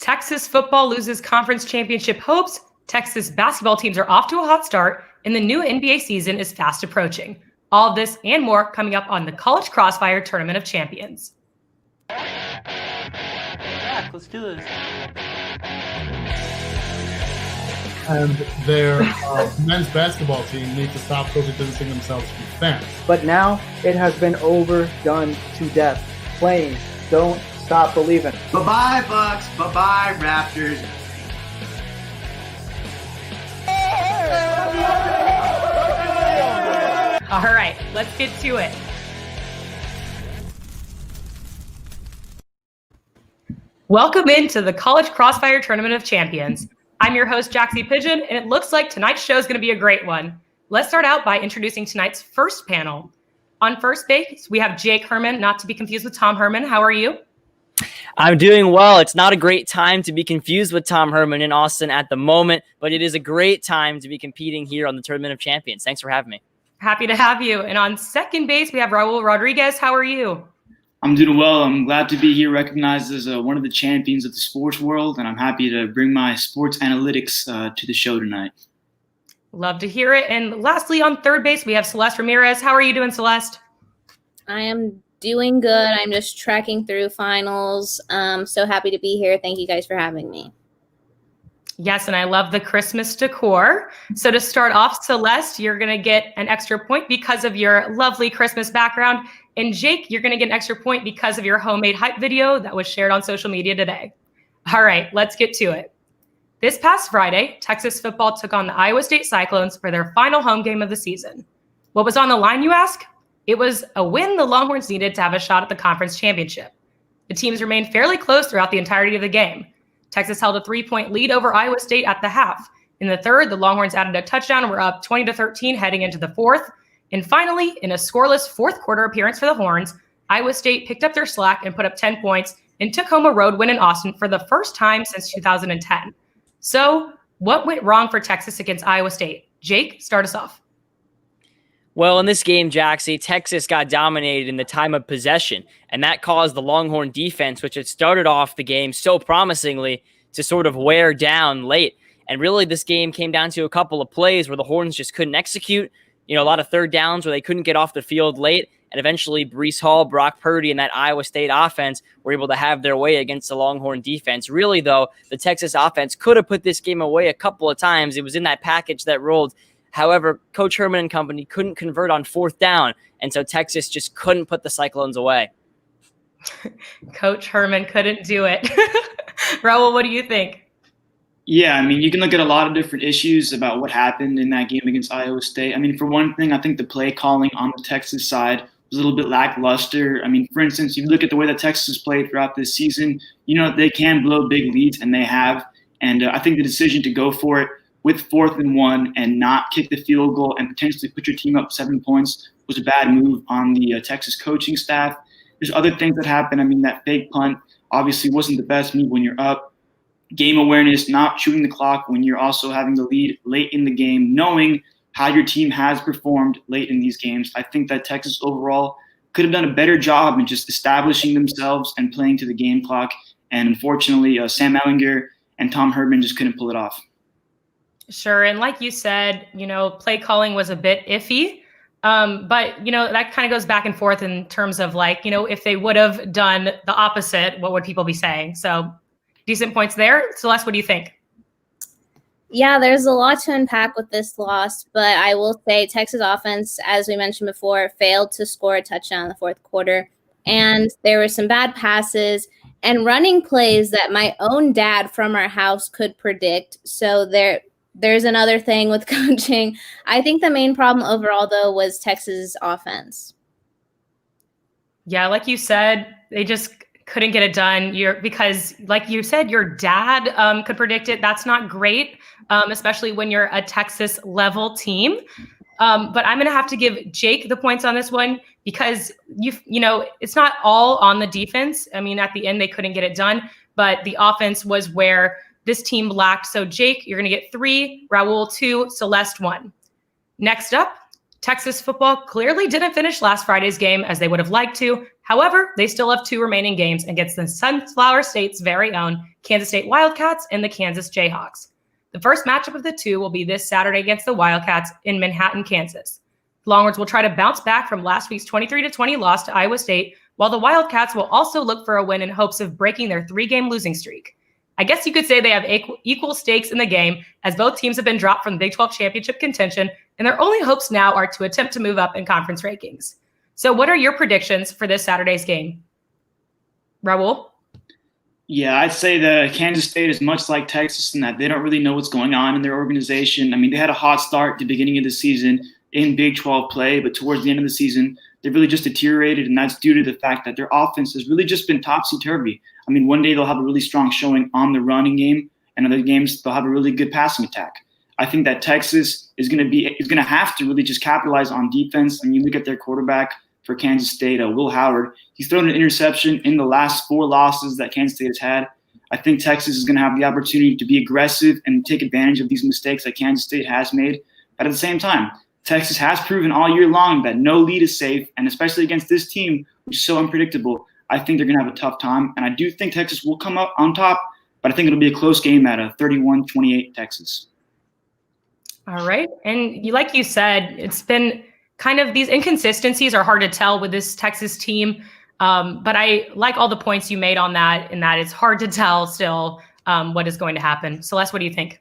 Texas football loses conference championship hopes. Texas basketball teams are off to a hot start, and the new NBA season is fast approaching. All of this and more coming up on the College Crossfire Tournament of Champions. Yeah, let's do this. And their men's basketball team needs to stop social distancing themselves from fans. But now it has been overdone to death. Playing, don't stop believing. Bye-bye, Bucks. Bye-bye, Raptors. All right, let's get to it. Welcome into the College Crossfire Tournament of Champions. I'm your host, Jaxie Pidgeon, and it looks like tonight's show is going to be a great one. Let's start out by introducing tonight's first panel. On first base, we have Jake Herman, not to be confused with Tom Herman. How are you? I'm doing well. It's not a great time to be confused with Tom Herman in Austin at the moment, but it is a great time to be competing here on the Tournament of Champions. Thanks for having me. Happy to have you. And on second base, we have Raul Rodriguez. How are you? I'm doing well. I'm glad to be here, recognized as one of the champions of the sports world, and I'm happy to bring my sports analytics to the show tonight. Love to hear it. And lastly, on third base, we have Celeste Ramirez. How are you doing, Celeste? I am doing good. I'm just tracking through finals. So happy to be here. Thank you guys for having me. Yes, and I love the Christmas decor. So to start off, Celeste, you're going to get an extra point because of your lovely Christmas background. And Jake, you're going to get an extra point because of your homemade hype video that was shared on social media today. All right, let's get to it. This past Friday, Texas football took on the Iowa State Cyclones for their final home game of the season. What was on the line, you ask? It was a win the Longhorns needed to have a shot at the conference championship. The teams remained fairly close throughout the entirety of the game. Texas held a 3-point lead over Iowa State at the half. In the third, the Longhorns added a touchdown and were up 20-13 heading into the fourth. And finally, in a scoreless fourth quarter appearance for the Horns, Iowa State picked up their slack and put up 10 points and took home a road win in Austin for the first time since 2010. So what went wrong for Texas against Iowa State? Jake, start us off. Well, in this game, Jaxie, Texas got dominated in the time of possession, and that caused the Longhorn defense, which had started off the game so promisingly, to sort of wear down late. And really, this game came down to a couple of plays where the Horns just couldn't execute. A lot of third downs where they couldn't get off the field late, and eventually Breece Hall, Brock Purdy, and that Iowa State offense were able to have their way against the Longhorn defense. Really, though, the Texas offense could have put this game away a couple of times. It was in that package that rolled. However, Coach Herman and company couldn't convert on fourth down, and so Texas just couldn't put the Cyclones away. Coach Herman couldn't do it. Raul, what do you think? Yeah, you can look at a lot of different issues about what happened in that game against Iowa State. For one thing, I think the play calling on the Texas side was a little bit lackluster. For instance, you look at the way that Texas has played throughout this season, they can blow big leads, and they have. And I think the decision to go for it with 4th and 1 and not kick the field goal and potentially put your team up 7 points was a bad move on the Texas coaching staff. There's other things that happen. That fake punt obviously wasn't the best move when you're up. Game awareness, not shooting the clock when you're also having the lead late in the game, knowing how your team has performed late in these games. I think that Texas overall could have done a better job in just establishing themselves and playing to the game clock. And unfortunately, Sam Ehlinger and Tom Herman just couldn't pull it off. Sure. And like you said, play calling was a bit iffy. But, that kind of goes back and forth in terms of if they would have done the opposite, what would people be saying? So decent points there. Celeste, what do you think? Yeah, there's a lot to unpack with this loss, but I will say Texas offense, as we mentioned before, failed to score a touchdown in the fourth quarter. And there were some bad passes and running plays that my own dad from our house could predict. So there's another thing with coaching. I think the main problem overall, though, was Texas' offense. Yeah, like you said, they just couldn't get it done. Because, like you said, your dad could predict it. That's not great, especially when you're a Texas-level team. But I'm going to have to give Jake the points on this one because, it's not all on the defense. At the end, they couldn't get it done. But the offense was where this team lacked. So, Jake, you're going to get 3, Raul 2, Celeste 1. Next up, Texas football clearly didn't finish last Friday's game as they would have liked to, However, they still have 2 remaining games against the Sunflower State's very own Kansas State Wildcats and the Kansas Jayhawks. The first matchup of the 2 will be this Saturday against the Wildcats in Manhattan, Kansas. The Longhorns will try to bounce back from last week's 23-20 loss to Iowa State, while the Wildcats will also look for a win in hopes of breaking their 3-game losing streak. I guess you could say they have equal stakes in the game, as both teams have been dropped from the Big 12 championship contention, and their only hopes now are to attempt to move up in conference rankings. So what are your predictions for this Saturday's game? Raul? Yeah, I'd say that Kansas State is much like Texas in that they don't really know what's going on in their organization. I mean, they had a hot start at the beginning of the season in Big 12 play, but towards the end of the season, they really just deteriorated, and that's due to the fact that their offense has really just been topsy-turvy. I mean, one day they'll have a really strong showing on the running game, and other games they'll have a really good passing attack. I think that Texas is going to have to really just capitalize on defense. I mean, you look at their quarterback for Kansas State, Will Howard. He's thrown an interception in the last 4 losses that Kansas State has had. I think Texas is going to have the opportunity to be aggressive and take advantage of these mistakes that Kansas State has made. But at the same time, Texas has proven all year long that no lead is safe, and especially against this team, which is so unpredictable, I think they're going to have a tough time. And I do think Texas will come up on top, but I think it'll be a close game at a 31-28 Texas. All right. And like you said, it's been kind of these inconsistencies are hard to tell with this Texas team. But I like all the points you made on that, in that it's hard to tell still what is going to happen. Celeste, what do you think?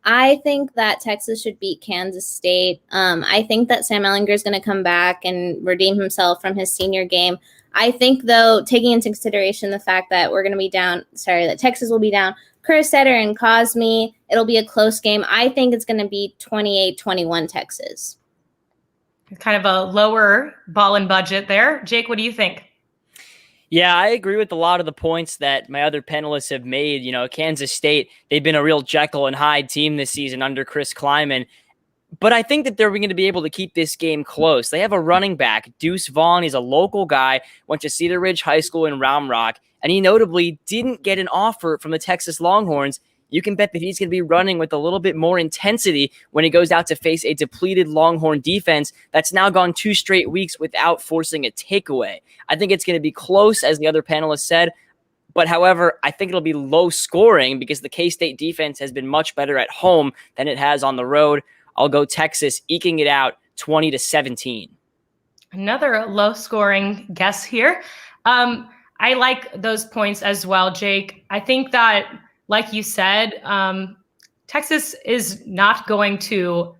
I think that Texas should beat Kansas State. I think that Sam Ehlinger is going to come back and redeem himself from his senior game. I think, though, taking into consideration the fact that that Texas will be down Chris Setter and Cosme, it'll be a close game. I think it's going to be 28-21 Texas. Kind of a lower ball and budget there. Jake, what do you think? Yeah, I agree with a lot of the points that my other panelists have made. You know, Kansas State, they've been a real Jekyll and Hyde team this season under Chris Kleiman. But I think that they're going to be able to keep this game close. They have a running back, Deuce Vaughn. He's a local guy, went to Cedar Ridge High School in Round Rock, and he notably didn't get an offer from the Texas Longhorns. You can bet that he's going to be running with a little bit more intensity when he goes out to face a depleted Longhorn defense that's now gone 2 straight weeks without forcing a takeaway. I think it's going to be close, as the other panelists said, but however, I think it'll be low scoring because the K-State defense has been much better at home than it has on the road. I'll go Texas eking it out 20-17. Another low scoring guess here. I like those points as well, Jake. I think that, like you said, Texas is not going to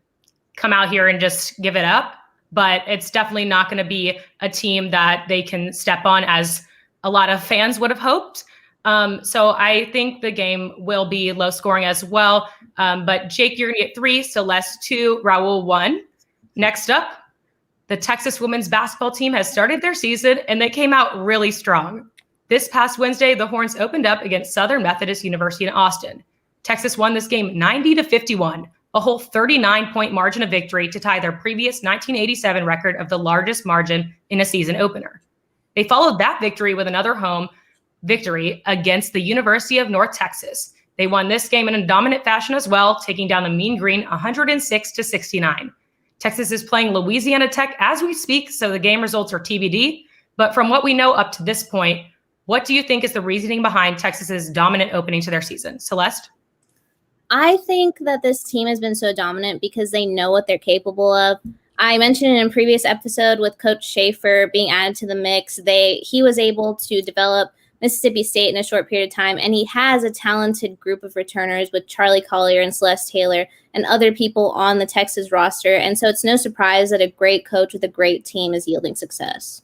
come out here and just give it up, but it's definitely not going to be a team that they can step on as a lot of fans would have hoped. So I think the game will be low scoring as well. But Jake, you're going to get 3, Celeste 2, Raul 1. Next up, the Texas women's basketball team has started their season, and they came out really strong. This past Wednesday, the Horns opened up against Southern Methodist University in Austin. Texas won this game 90-51, a whole 39-point margin of victory to tie their previous 1987 record of the largest margin in a season opener. They followed that victory with another home victory against the University of North Texas. They won this game in a dominant fashion as well, taking down the Mean Green 106-69. Texas is playing Louisiana Tech as we speak, so the game results are TBD. But from what we know up to this point, what do you think is the reasoning behind Texas's dominant opening to their season? Celeste? I think that this team has been so dominant because they know what they're capable of. I mentioned in a previous episode with Coach Schaefer being added to the mix, he was able to develop Mississippi State in a short period of time, and he has a talented group of returners with Charlie Collier and Celeste Taylor and other people on the Texas roster. And so it's no surprise that a great coach with a great team is yielding success.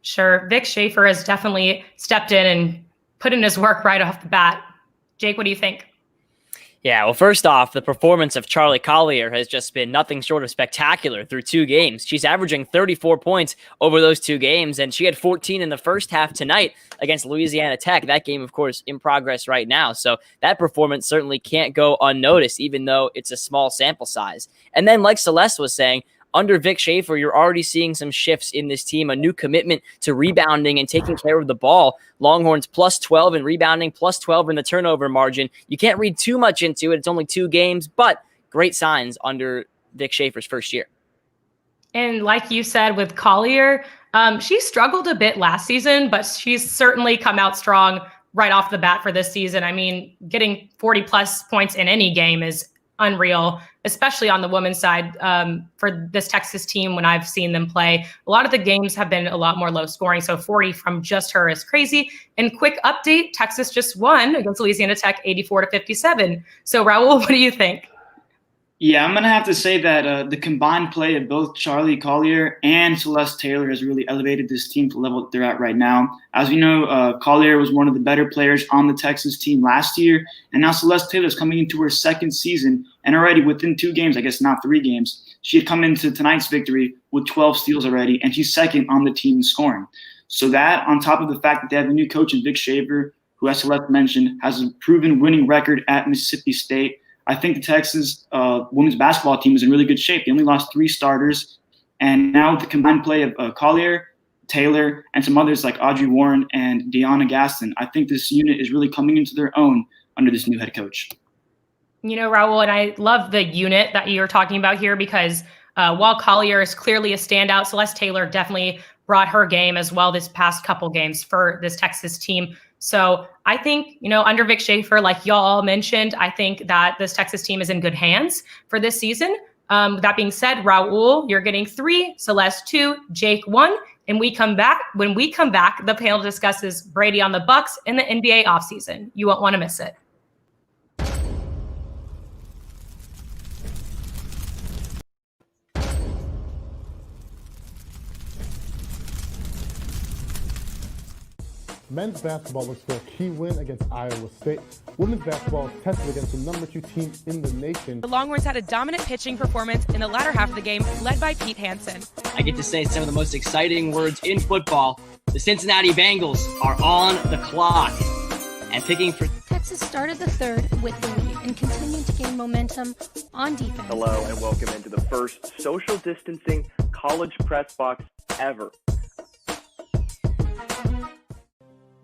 Sure. Vic Schaefer has definitely stepped in and put in his work right off the bat. Jake, what do you think? Yeah, well, first off, the performance of Charlie Collier has just been nothing short of spectacular through 2 games. She's averaging 34 points over those 2 games, and she had 14 in the first half tonight against Louisiana Tech. That game, of course, in progress right now. So that performance certainly can't go unnoticed, even though it's a small sample size. And then, like Celeste was saying, under Vic Schaefer, you're already seeing some shifts in this team, a new commitment to rebounding and taking care of the ball. Longhorns plus 12 in rebounding, plus 12 in the turnover margin. You can't read too much into it. It's only 2 games, but great signs under Vic Schaefer's first year. And like you said with Collier, She struggled a bit last season, but she's certainly come out strong right off the bat for this season. I mean, getting 40 plus points in any game is unreal, especially on the women's side for this Texas team. When I've seen them play, a lot of the games have been a lot more low scoring. So 40 from just her is crazy. And quick update, Texas just won against Louisiana Tech 84-57. So Raul, what do you think? Yeah, I'm going to have to say that the combined play of both Charlie Collier and Celeste Taylor has really elevated this team to the level that they're at right now. As we know, Collier was one of the better players on the Texas team last year, and now Celeste Taylor is coming into her second season, and already within 2 games, I guess not 3 games, she had come into tonight's victory with 12 steals already, and she's second on the team in scoring. So that, on top of the fact that they have a new coach in Vic Shaver, who, as Celeste mentioned, has a proven winning record at Mississippi State, I think the Texas women's basketball team is in really good shape. They only lost 3 starters. And now with the combined play of Collier, Taylor, and some others like Audrey Warren and Deanna Gaston, I think this unit is really coming into their own under this new head coach. You know, Raul, and I love the unit that you're talking about here because while Collier is clearly a standout, Celeste Taylor definitely brought her game as well this past couple games for this Texas team. So I think, you know, under Vic Schaefer, like y'all all mentioned, I think that this Texas team is in good hands for this season. With that being said, Raul, you're getting 3, Celeste 2, Jake 1. And when we come back, the panel discusses Brady on the Bucks in the NBA offseason. You won't want to miss it. Men's basketball looks for a key win against Iowa State. Women's basketball is tested against the number 2 team in the nation. The Longhorns had a dominant pitching performance in the latter half of the game, led by Pete Hansen. I get to say some of the most exciting words in football. The Cincinnati Bengals are on the clock. And picking for Texas started the third with the lead and continued to gain momentum on defense. Hello and welcome into the first social distancing college press box ever.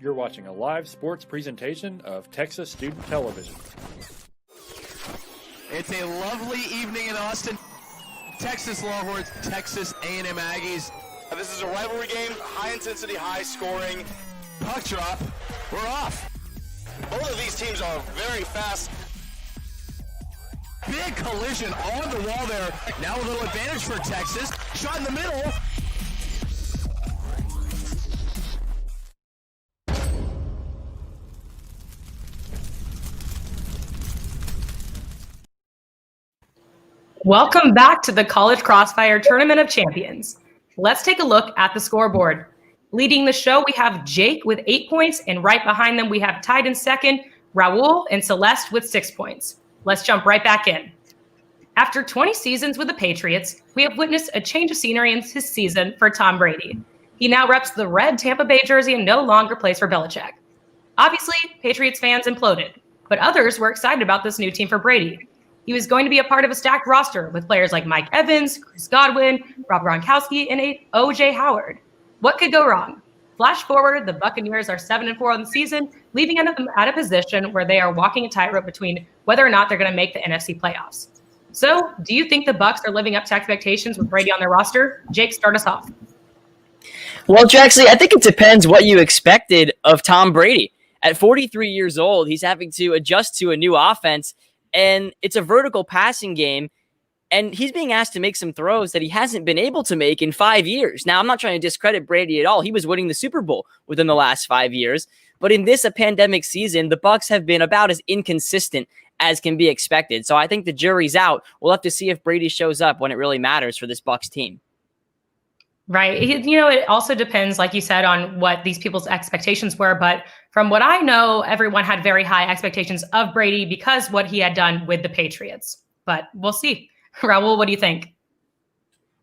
You're watching a live sports presentation of Texas Student Television. It's a lovely evening in Austin. Texas Longhorns, Texas A&M Aggies. This is a rivalry game, high intensity, high scoring. Puck drop, we're off. Both of these teams are very fast. Big collision on the wall there. Now a little advantage for Texas. Shot in the middle. Welcome back to the College Crossfire Tournament of Champions. Let's take a look at the scoreboard. Leading the show, we have Jake with 8 points, and right behind them, we have tied in second, Raul and Celeste with 6 points. Let's jump right back in. After 20 seasons with the Patriots, we have witnessed a change of scenery in this season for Tom Brady. He now reps the red Tampa Bay jersey and no longer plays for Belichick. Obviously, Patriots fans imploded, but others were excited about this new team for Brady. He was going to be a part of a stacked roster with players like Mike Evans, Chris Godwin, Rob Gronkowski, and O.J. Howard. What could go wrong? Flash forward, the Buccaneers are 7-4 on the season, leaving them at a position where they are walking a tightrope between whether or not they're going to make the NFC playoffs. So, do you think the Bucs are living up to expectations with Brady on their roster? Jake, start us off. Well, Jaxie, I think it depends what you expected of Tom Brady. At 43 years old, he's having to adjust to a new offense, and it's a vertical passing game, and he's being asked to make some throws that he hasn't been able to make in 5 years. Now, I'm not trying to discredit Brady at all. He was winning the Super Bowl within the last 5 years, but in this, a pandemic season, the Bucs have been about as inconsistent as can be expected. So I think the jury's out. We'll have to see if Brady shows up when it really matters for this Bucs team. Right. You know, it also depends, like you said, on what these people's expectations were. But from what I know, everyone had very high expectations of Brady because what he had done with the Patriots. But we'll see. Raul, what do you think?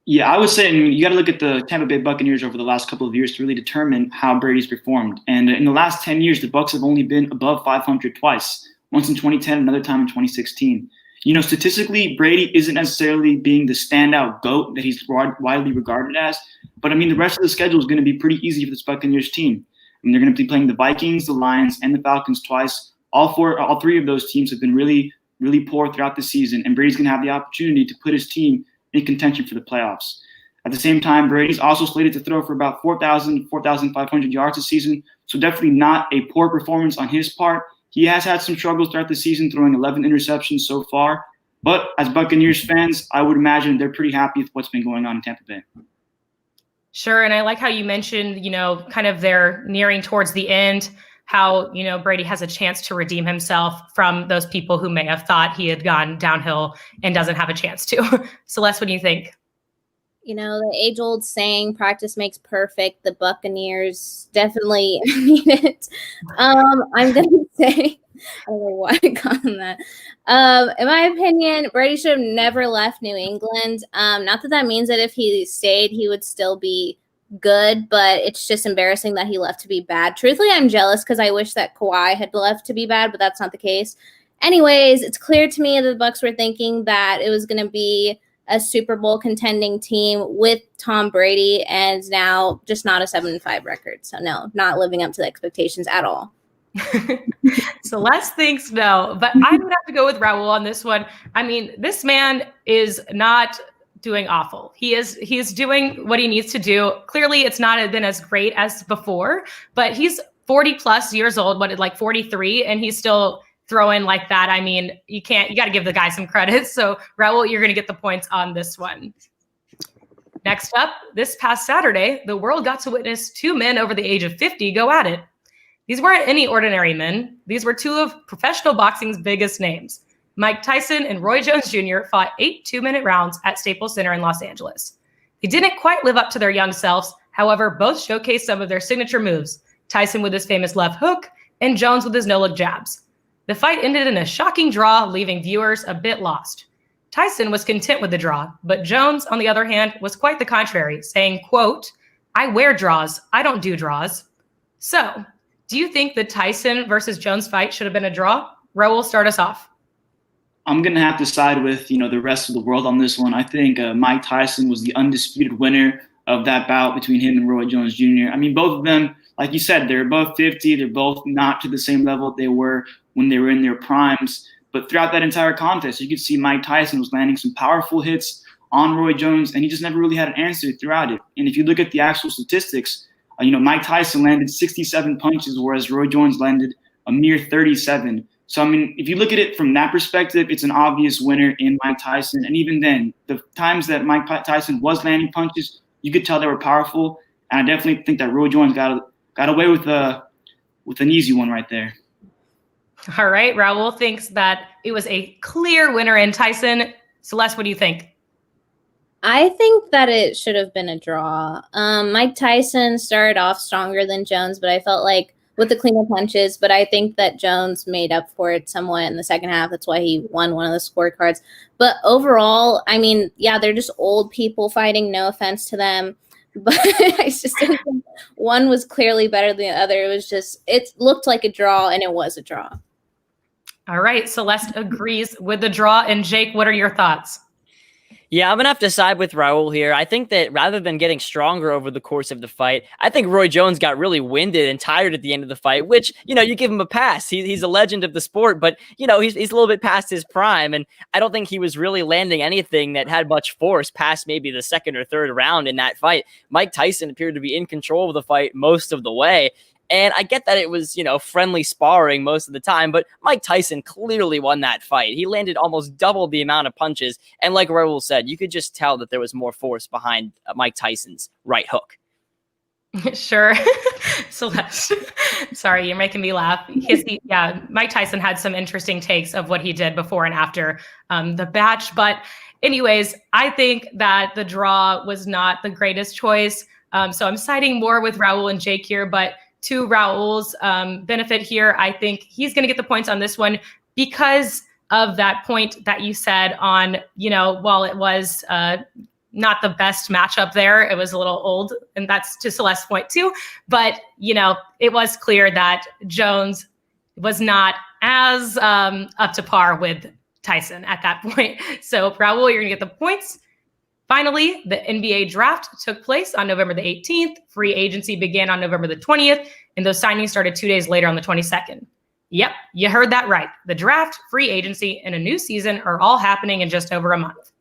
Yeah, I would say you got to look at the Tampa Bay Buccaneers over the last couple of years to really determine how Brady's performed. And in the last 10 years, the Bucs have only been above 500 twice. Once in 2010, another time in 2016. You know, statistically, Brady isn't necessarily being the standout GOAT that he's widely regarded as. But, I mean, the rest of the schedule is going to be pretty easy for this Buccaneers team. I mean, they're going to be playing the Vikings, the Lions, and the Falcons twice. All three of those teams have been really, really poor throughout the season. And Brady's going to have the opportunity to put his team in contention for the playoffs. At the same time, Brady's also slated to throw for about 4,000, 4,500 yards this season. So definitely not a poor performance on his part. He has had some struggles throughout the season, throwing 11 interceptions so far. But as Buccaneers fans, I would imagine they're pretty happy with what's been going on in Tampa Bay. Sure. And I like how you mentioned, kind of they're nearing towards the end, how, Brady has a chance to redeem himself from those people who may have thought he had gone downhill and doesn't have a chance to. Celeste, what do you think? The age-old saying, practice makes perfect. The Buccaneers definitely need it. I'm going to say, I don't know why I got on that. In my opinion, Brady should have never left New England. Not that means that if he stayed, he would still be good, but it's just embarrassing that he left to be bad. Truthfully, I'm jealous because I wish that Kawhi had left to be bad, but that's not the case. Anyways, it's clear to me that the Bucs were thinking that it was going to be a Super Bowl contending team with Tom Brady, and now just not a 7-5 record. So no, not living up to the expectations at all. Celeste thinks no, but I'm going to have to go with Raul on this one. I mean, this man is not doing awful. He is doing what he needs to do. Clearly, it's not been as great as before, but he's 40 plus years old, like 43, and he's still throwing like that. I mean, you got to give the guy some credit. So Raul, you're going to get the points on this one. Next up, this past Saturday, the world got to witness two men over the age of 50 go at it. These weren't any ordinary men. These were two of professional boxing's biggest names. Mike Tyson and Roy Jones Jr. fought 8 2-minute rounds at Staples Center in Los Angeles. They didn't quite live up to their young selves. However, both showcased some of their signature moves, Tyson with his famous left hook and Jones with his no-look jabs. The fight ended in a shocking draw, leaving viewers a bit lost. Tyson was content with the draw, but Jones, on the other hand, was quite the contrary, saying, quote, "I wear draws, I don't do draws." So, do you think the Tyson versus Jones fight should have been a draw? Raul, start us off. I'm going to have to side with, the rest of the world on this one. I think Mike Tyson was the undisputed winner of that bout between him and Roy Jones Jr. I mean, both of them, like you said, they're above 50. They're both not to the same level they were when they were in their primes. But throughout that entire contest, you could see Mike Tyson was landing some powerful hits on Roy Jones, and he just never really had an answer throughout it. And if you look at the actual statistics, Mike Tyson landed 67 punches, whereas Roy Jones landed a mere 37. So, I mean, if you look at it from that perspective, it's an obvious winner in Mike Tyson. And even then, the times that Mike Tyson was landing punches, you could tell they were powerful. And I definitely think that Roy Jones got away with an easy one right there. All right. Raul thinks that it was a clear winner in Tyson. Celeste, what do you think? I think that it should have been a draw. Mike Tyson started off stronger than Jones, but I felt like with the cleaner punches, but I think that Jones made up for it somewhat in the second half. That's why he won one of the scorecards. But overall, I mean, yeah, they're just old people fighting. No offense to them. But I just don't think one was clearly better than the other. It looked like a draw, and it was a draw. All right. Celeste agrees with the draw. And Jake, what are your thoughts? Yeah, I'm going to have to side with Raul here. I think that rather than getting stronger over the course of the fight, I think Roy Jones got really winded and tired at the end of the fight, which, you give him a pass. He's a legend of the sport, but, he's a little bit past his prime, and I don't think he was really landing anything that had much force past maybe the second or third round in that fight. Mike Tyson appeared to be in control of the fight most of the way. And I get that it was, friendly sparring most of the time, but Mike Tyson clearly won that fight. He landed almost double the amount of punches. And like Raul said, you could just tell that there was more force behind Mike Tyson's right hook. Sure. Celeste, sorry, you're making me laugh. Mike Tyson had some interesting takes of what he did before and after the match. But anyways, I think that the draw was not the greatest choice. So I'm siding more with Raul and Jake here, but to Raul's benefit here, I think he's going to get the points on this one because of that point that you said on, while it was not the best matchup there, it was a little old, and that's to Celeste's point too. But, it was clear that Jones was not as up to par with Tyson at that point. So Raul, you're going to get the points. Finally, the NBA draft took place on November the 18th. Free agency began on November the 20th, and those signings started 2 days later on the 22nd. Yep, you heard that right. The draft, free agency, and a new season are all happening in just over a month.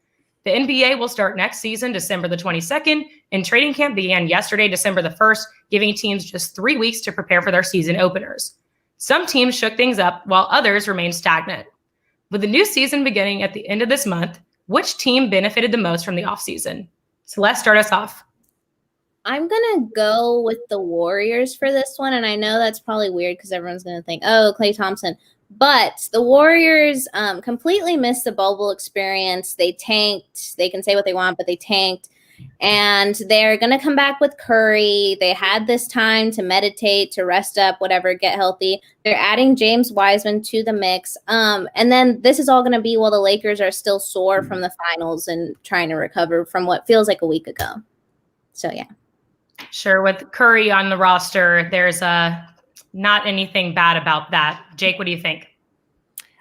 The NBA will start next season, December the 22nd, and training camp began yesterday, December the 1st, giving teams just 3 weeks to prepare for their season openers. Some teams shook things up while others remained stagnant. With the new season beginning at the end of this month, which team benefited the most from the offseason? Celeste, start us off. I'm going to go with the Warriors for this one. And I know that's probably weird because everyone's going to think, oh, Klay Thompson. But the Warriors completely missed the bubble experience. They tanked. They can say what they want, but they tanked. And they're going to come back with Curry. They had this time to meditate, to rest up, whatever, get healthy. They're adding James Wiseman to the mix. And then this is all going to be while the Lakers are still sore from the finals and trying to recover from what feels like a week ago. So, yeah. Sure. With Curry on the roster, there's not anything bad about that. Jake, what do you think?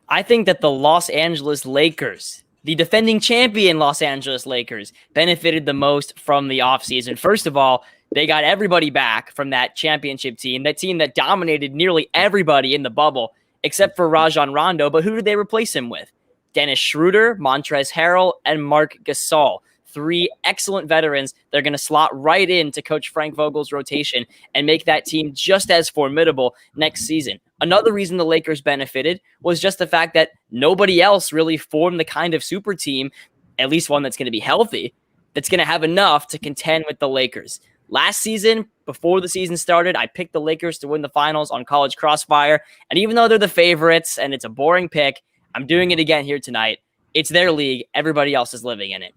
I think that the Los Angeles Lakers, the defending champion Los Angeles Lakers, benefited the most from the offseason. First of all, they got everybody back from that championship team, that team that dominated nearly everybody in the bubble, except for Rajon Rondo. But who did they replace him with? Dennis Schroeder, Montrezl Harrell, and Marc Gasol. 3 excellent veterans. They're going to slot right into Coach Frank Vogel's rotation and make that team just as formidable next season. Another reason the Lakers benefited was just the fact that nobody else really formed the kind of super team, at least one that's going to be healthy, that's going to have enough to contend with the Lakers. Last season, before the season started, I picked the Lakers to win the finals on College Crossfire. And even though they're the favorites and it's a boring pick, I'm doing it again here tonight. It's their league. Everybody else is living in it.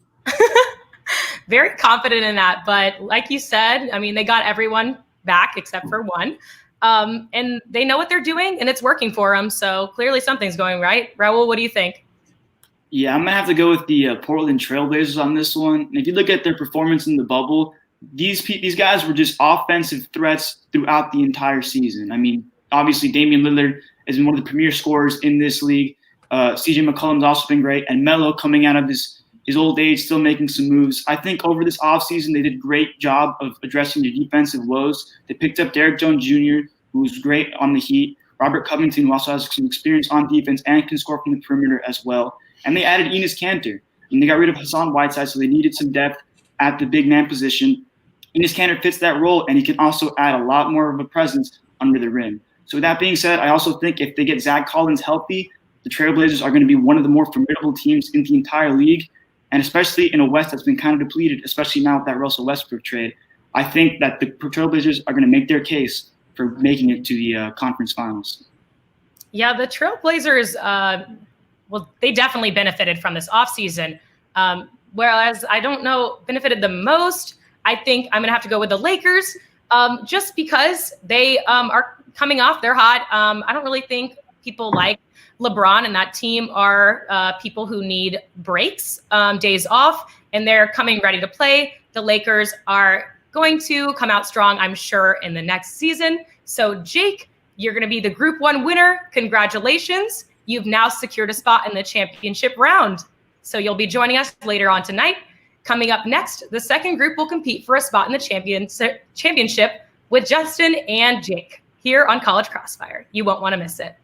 Very confident in that. But like you said, I mean, they got everyone back except for one. And they know what they're doing, and it's working for them. So clearly something's going right. Raul, what do you think? Yeah, I'm going to have to go with the Portland Trailblazers on this one. And if you look at their performance in the bubble, these guys were just offensive threats throughout the entire season. I mean, obviously Damian Lillard has been one of the premier scorers in this league. CJ McCollum's also been great. And Melo coming out of his old age, still making some moves. I think over this offseason, they did a great job of addressing their defensive woes. They picked up Derrick Jones Jr., who was great on the Heat, Robert Covington, who also has some experience on defense and can score from the perimeter as well. And they added Enes Kanter. And they got rid of Hassan Whiteside, so they needed some depth at the big man position. Enes Kanter fits that role, and he can also add a lot more of a presence under the rim. So with that being said, I also think if they get Zach Collins healthy, the Trailblazers are going to be one of the more formidable teams in the entire league. And especially in a West that's been kind of depleted, especially now with that Russell Westbrook trade, I think that the Trailblazers are going to make their case for making it to the conference finals. Yeah, the Trailblazers, they definitely benefited from this offseason. Whereas I don't know, benefited the most, I think I'm going to have to go with the Lakers just because they are coming off. They're hot. I don't really think people like LeBron and that team are people who need breaks, days off, and they're coming ready to play. The Lakers are going to come out strong, I'm sure, in the next season. So, Jake, you're going to be the Group 1 winner. Congratulations. You've now secured a spot in the championship round. So you'll be joining us later on tonight. Coming up next, the second group will compete for a spot in the championship with Justin and Jake here on College Crossfire. You won't want to miss it.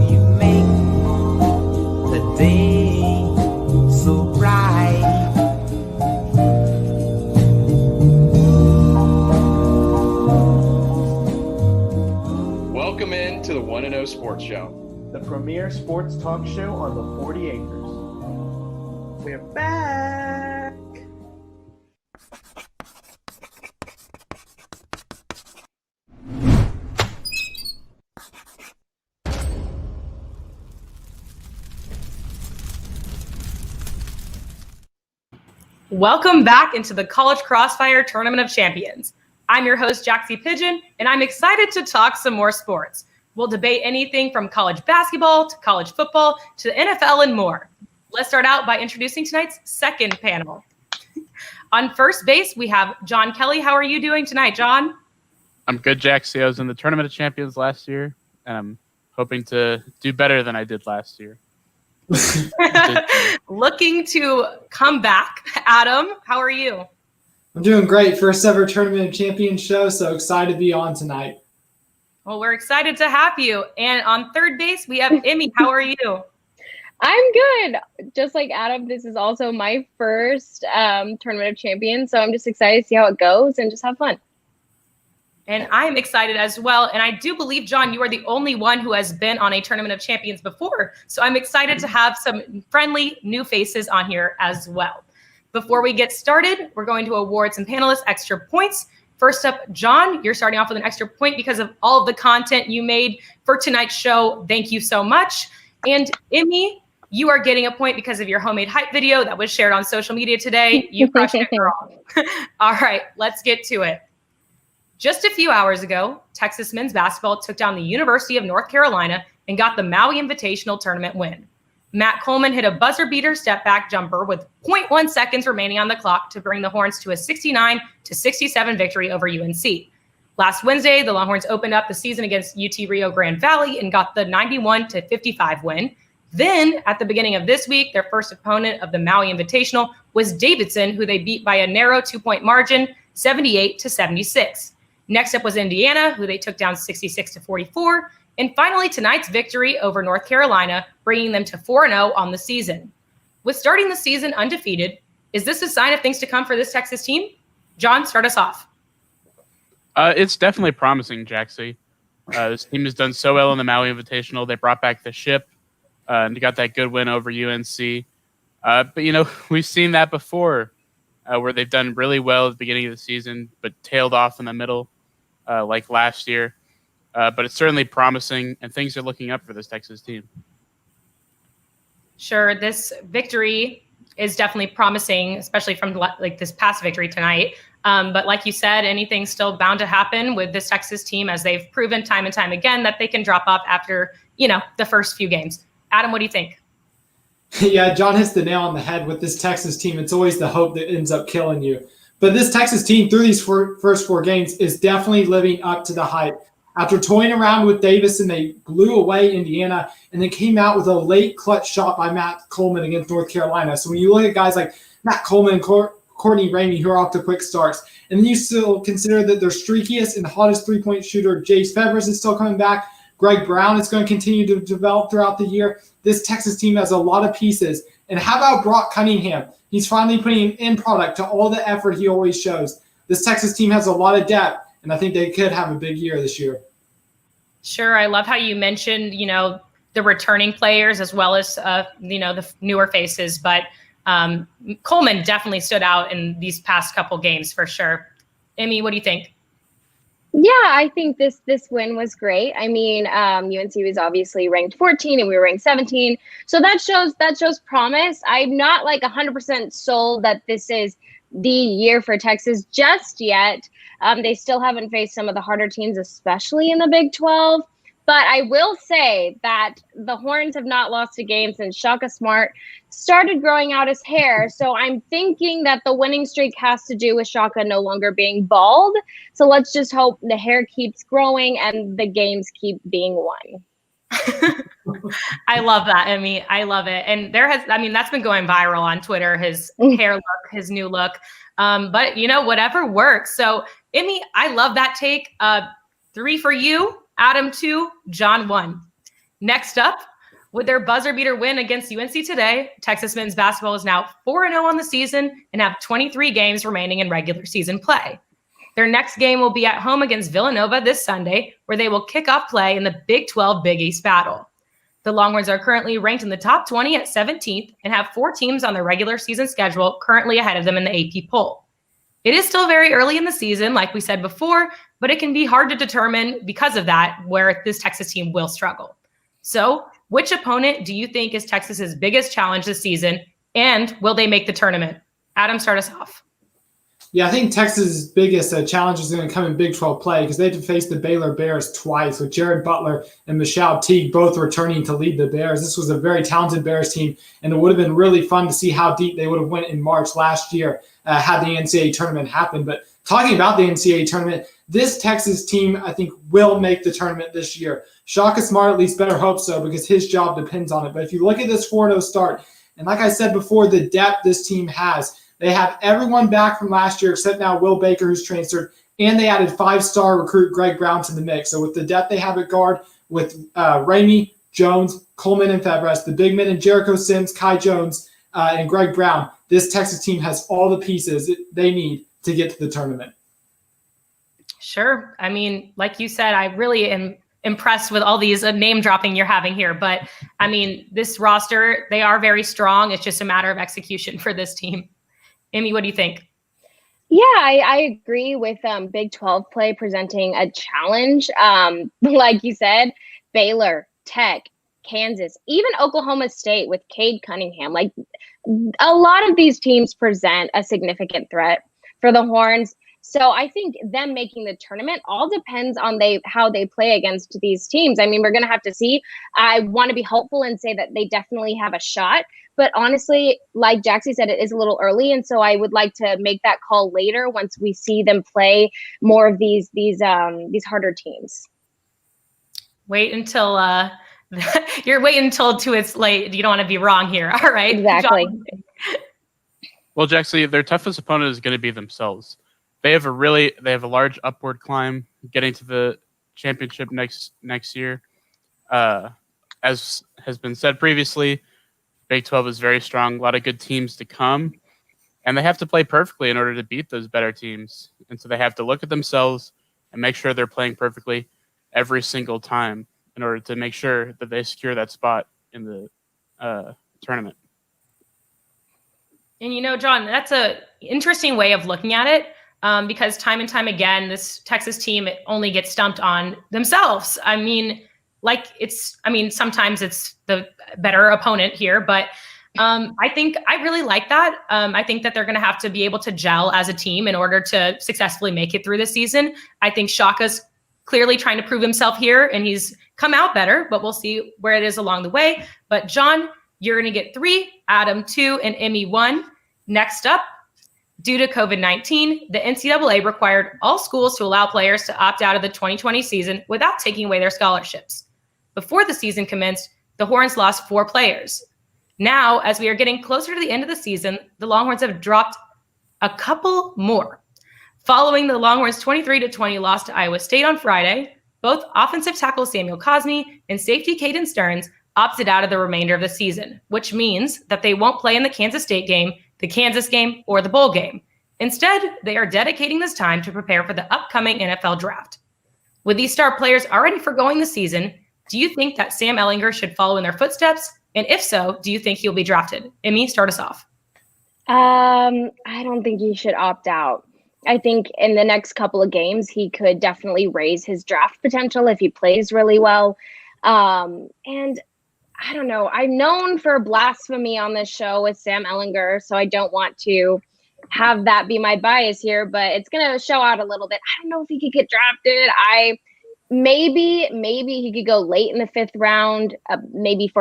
You make right. Welcome in to the 1-0 Sports Show, the premier sports talk show on the 40 acres. We're back. Welcome back into the College Crossfire Tournament of Champions. I'm your host, Jaxie Pidgeon, and I'm excited to talk some more sports. We'll debate anything from college basketball to college football to the NFL and more. Let's start out by introducing tonight's second panel. On first base, we have John Kelly. How are you doing tonight, John? I'm good, Jaxie. I was in the Tournament of Champions last year, and I'm hoping to do better than I did last year. Looking to come back. Adam, how are you? I'm doing great. First ever Tournament of Champions show, so excited to be on tonight. Well, we're excited to have you. And on third base, we have Emmy. How are you? I'm good. Just like Adam, this is also my first Tournament of Champions, so I'm just excited to see how it goes and just have fun. And I'm excited as well. And I do believe, John, you are the only one who has been on a Tournament of Champions before. So I'm excited to have some friendly new faces on here as well. Before we get started, we're going to award some panelists extra points. First up, John, you're starting off with an extra point because of all of the content you made for tonight's show. Thank you so much. And Emmy, you are getting a point because of your homemade hype video that was shared on social media today. You crushed it, girl. All right, let's get to it. Just a few hours ago, Texas men's basketball took down the University of North Carolina and got the Maui Invitational Tournament win. Matt Coleman hit a buzzer-beater step-back jumper with 0.1 seconds remaining on the clock to bring the Horns to a 69-67 victory over UNC. Last Wednesday, the Longhorns opened up the season against UT Rio Grande Valley and got the 91-55 win. Then, at the beginning of this week, their first opponent of the Maui Invitational was Davidson, who they beat by a narrow 2-point margin, 78-76. Next up was Indiana, who they took down 66-44. And finally, tonight's victory over North Carolina, bringing them to 4-0 on the season. With starting the season undefeated, is this a sign of things to come for this Texas team? John, start us off. It's definitely promising, Jaxie. This team has done so well in the Maui Invitational. They brought back the ship and got that good win over UNC. But, you know, we've seen that before where they've done really well at the beginning of the season but tailed off in the middle like last year. But it's certainly promising, and things are looking up for this Texas team. Sure, this victory is definitely promising, especially from like this past victory tonight. But like you said, anything's still bound to happen with this Texas team, as they've proven time and time again that they can drop off after, you know, the first few games. Adam, what do you think? Yeah, John hits the nail on the head with this Texas team. It's always the hope that ends up killing you. But this Texas team, through these first four games, is definitely living up to the hype. After toying around with Davidson, they blew away Indiana and then came out with a late clutch shot by Matt Coleman against North Carolina. So when you look at guys like Matt Coleman and Courtney Ramey, who are off to quick starts, and then you still consider that their streakiest and hottest three-point shooter, Jace Fevers, is still coming back. Greg Brown is going to continue to develop throughout the year. This Texas team has a lot of pieces. And how about Brock Cunningham? He's finally putting an end product to all the effort he always shows. This Texas team has a lot of depth, and I think they could have a big year this year. Sure. I love how you mentioned, you know, the returning players as well as, you know, the newer faces. But Coleman definitely stood out in these past couple games for sure. Emmy, what do you think? Yeah, I think this win was great. I mean, UNC was obviously ranked 14 and we were ranked 17. So that shows promise. I'm not like 100% sold that this is the year for Texas just yet. They still haven't faced some of the harder teams, especially in the Big 12. But I will say that the Horns have not lost a game since Shaka Smart started growing out his hair. So I'm thinking that the winning streak has to do with Shaka no longer being bald. So let's just hope the hair keeps growing and the games keep being won. I love that, Emmy. I love it. And that's been going viral on Twitter, his hair look, his new look. But, you know, whatever works. So, Emmy, I love that take. 3 for you, Adam 2, John 1. Next up, With their buzzer beater win against UNC today, Texas men's basketball is now 4-0 on the season and have 23 games remaining in regular season play. Their next game will be at home against Villanova this Sunday, where they will kick off play in the Big 12 Big East battle. The Longhorns are currently ranked in the top 20 at 17th and have 4 teams on their regular season schedule currently ahead of them in the AP poll. It is still very early in the season, like we said before, but it can be hard to determine because of that where this Texas team will struggle. So, which opponent do you think is Texas's biggest challenge this season, and will they make the tournament? Adam, start us off. Yeah, I think Texas' biggest challenge is going to come in Big 12 play because they have to face the Baylor Bears twice with Jared Butler and Michelle Teague both returning to lead the Bears. This was a very talented Bears team, and it would have been really fun to see how deep they would have went in March last year had the NCAA tournament happened. But talking about the NCAA tournament, this Texas team, I think, will make the tournament this year. Shaka Smart at least better hope so because his job depends on it. But if you look at this 4-0 start, and like I said before, the depth this team has, they have everyone back from last year except now Will Baker, who's transferred, and they added 5-star recruit Greg Brown to the mix. So with the depth they have at guard, with Ramey, Jones, Coleman, and Febres, the big men in Jericho Sims, Kai Jones, and Greg Brown, this Texas team has all the pieces they need to get to the tournament. Sure. I mean, like you said, I really am impressed with all these name dropping you're having here. But I mean, this roster, they are very strong. It's just a matter of execution for this team. Amy, what do you think? Yeah, I agree with Big 12 play presenting a challenge. Like you said, Baylor, Tech, Kansas, even Oklahoma State with Cade Cunningham. Like a lot of these teams present a significant threat for the Horns. So I think them making the tournament all depends on how they play against these teams. I mean, we're going to have to see. I want to be hopeful and say that they definitely have a shot. But honestly, like Jaxie said, it is a little early. And so I would like to make that call later once we see them play more of these harder teams. Wait until you're waiting until it's late. You don't want to be wrong here. All right. Exactly. Well, Jaxie, their toughest opponent is going to be themselves. They have a large upward climb getting to the championship next year. As has been said previously, Big 12 is very strong, a lot of good teams to come, and they have to play perfectly in order to beat those better teams. And so they have to look at themselves and make sure they're playing perfectly every single time in order to make sure that they secure that spot in the tournament. And you know, John, that's a interesting way of looking at it. Because time and time again, this Texas team only gets stumped on themselves. I mean, sometimes it's the better opponent here, but I really like that. I think that they're going to have to be able to gel as a team in order to successfully make it through the season. I think Shaka's clearly trying to prove himself here, and he's come out better, but we'll see where it is along the way. But John, you're going to get 3, Adam 2, and Emmy 1. Next up, due to COVID-19, the NCAA required all schools to allow players to opt out of the 2020 season without taking away their scholarships. Before the season commenced, the Horns lost 4 players. Now, as we are getting closer to the end of the season, the Longhorns have dropped a couple more. Following the Longhorns' 23-20 loss to Iowa State on Friday, both offensive tackle Samuel Cosme and safety Caden Stearns opted out of the remainder of the season, which means that they won't play in the Kansas State game, the Kansas game, or the bowl game. Instead, they are dedicating this time to prepare for the upcoming NFL draft. With these star players already foregoing the season, do you think that Sam Ehlinger should follow in their footsteps? And if so, do you think he'll be drafted? Emmy, start us off. I don't think he should opt out. I think in the next couple of games, he could definitely raise his draft potential if he plays really well. And I don't know. I'm known for blasphemy on this show with Sam Ehlinger, so I don't want to have that be my bias here, but it's going to show out a little bit. I don't know if he could get drafted. Maybe he could go late in the 5th round, maybe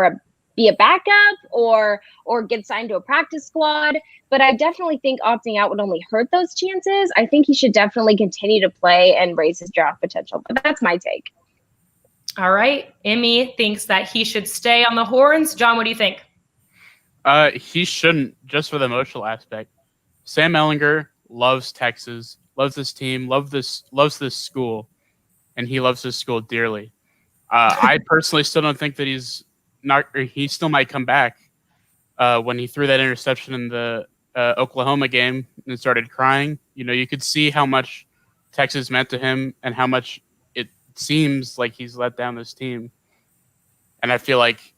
be a backup or get signed to a practice squad. But I definitely think opting out would only hurt those chances. I think he should definitely continue to play and raise his draft potential. But that's my take. All right. Emmy thinks that he should stay on the Horns. John, what do you think? He shouldn't, just for the emotional aspect. Sam Ehlinger loves Texas, loves this team, loves this school, and he loves this school dearly. I personally still don't think that he's he still might come back. When he threw that interception in the Oklahoma game and started crying, you could see how much Texas meant to him and how much it seems like he's let down this team. And I feel like